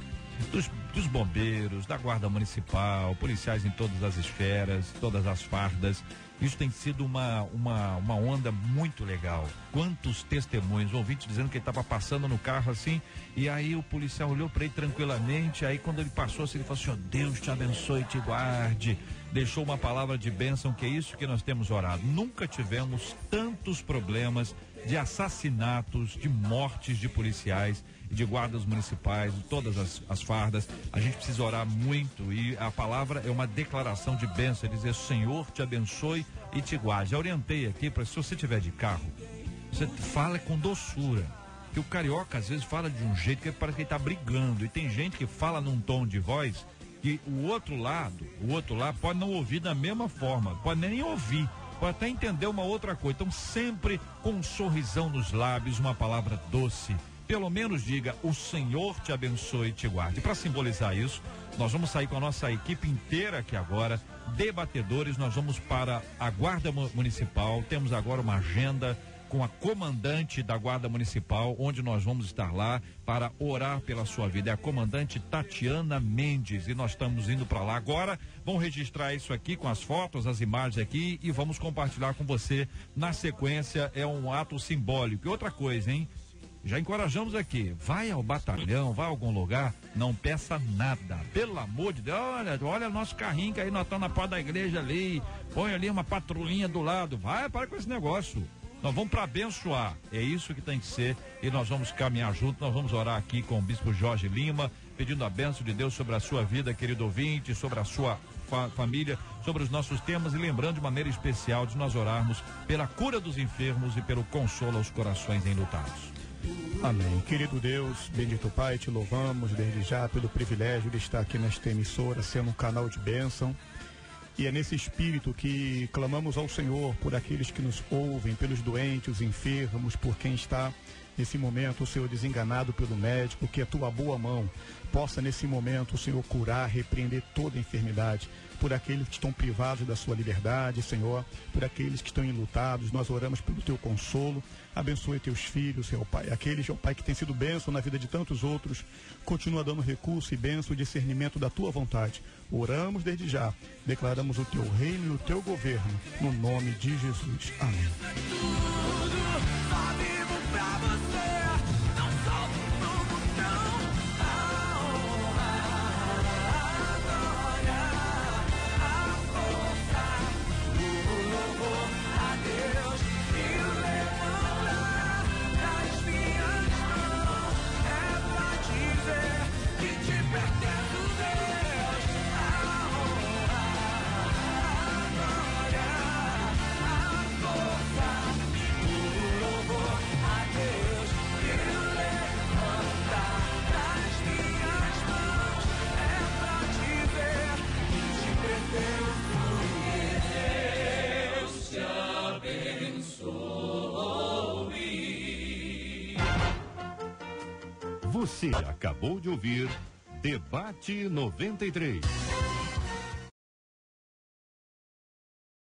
B: dos bombeiros, da guarda municipal, policiais em todas as esferas, todas as fardas. Isso tem sido uma onda muito legal. Quantos testemunhos, ouvintes dizendo que ele estava passando no carro assim, e aí o policial olhou para ele tranquilamente, aí quando ele passou assim, ele falou assim, Deus te abençoe e te guarde, deixou uma palavra de bênção, que é isso que nós temos orado. Nunca tivemos tantos problemas de assassinatos, de mortes de policiais, de guardas municipais, de todas as fardas. A gente precisa orar muito, e a palavra é uma declaração de bênção, é dizer, Senhor te abençoe e te guarde. Já orientei aqui, para se você tiver de carro, você fala com doçura, que o carioca às vezes fala de um jeito que parece que ele está brigando, e tem gente que fala num tom de voz que o outro lado pode não ouvir da mesma forma, pode nem ouvir, pode até entender uma outra coisa. Então sempre com um sorrisão nos lábios, uma palavra doce, pelo menos diga, o Senhor te abençoe e te guarde. Para simbolizar isso, nós vamos sair com a nossa equipe inteira aqui agora, debatedores, nós vamos para a Guarda Municipal, temos agora uma agenda com a comandante da Guarda Municipal, onde nós vamos estar lá para orar pela sua vida. É a comandante Tatiana Mendes, e nós estamos indo para lá agora. Vamos registrar isso aqui com as fotos, as imagens aqui, e vamos compartilhar com você na sequência. É um ato simbólico. E outra coisa, hein? Já encorajamos aqui, vai ao batalhão, vai a algum lugar, não peça nada, pelo amor de Deus, olha nosso carrinho que aí nós estamos na porta da igreja ali, põe ali uma patrulhinha do lado, vai, para com esse negócio. Nós vamos para abençoar, é isso que tem que ser, e nós vamos caminhar junto. Nós vamos orar aqui com o bispo Jorge Lima, pedindo a bênção de Deus sobre a sua vida, querido ouvinte, sobre a sua família, sobre os nossos temas, e lembrando de maneira especial de nós orarmos pela cura dos enfermos e pelo consolo aos corações enlutados.
H: Amém. Querido Deus, bendito Pai, te louvamos desde já pelo privilégio de estar aqui nesta emissora, sendo um canal de bênção. E é nesse espírito que clamamos ao Senhor por aqueles que nos ouvem, pelos doentes, os enfermos, por quem está nesse momento, o Senhor, desenganado pelo médico, que a tua boa mão possa nesse momento, o Senhor, curar, repreender toda enfermidade. Por aqueles que estão privados da sua liberdade, Senhor, por aqueles que estão enlutados, nós oramos pelo teu consolo. Abençoe teus filhos, Senhor Pai. Aqueles, Senhor Pai, que tem sido bênção na vida de tantos outros, continua dando recurso e bênção e discernimento da tua vontade. Oramos desde já, declaramos o teu reino e o teu governo, no nome de Jesus. Amém.
C: Você acabou de ouvir Debate 93.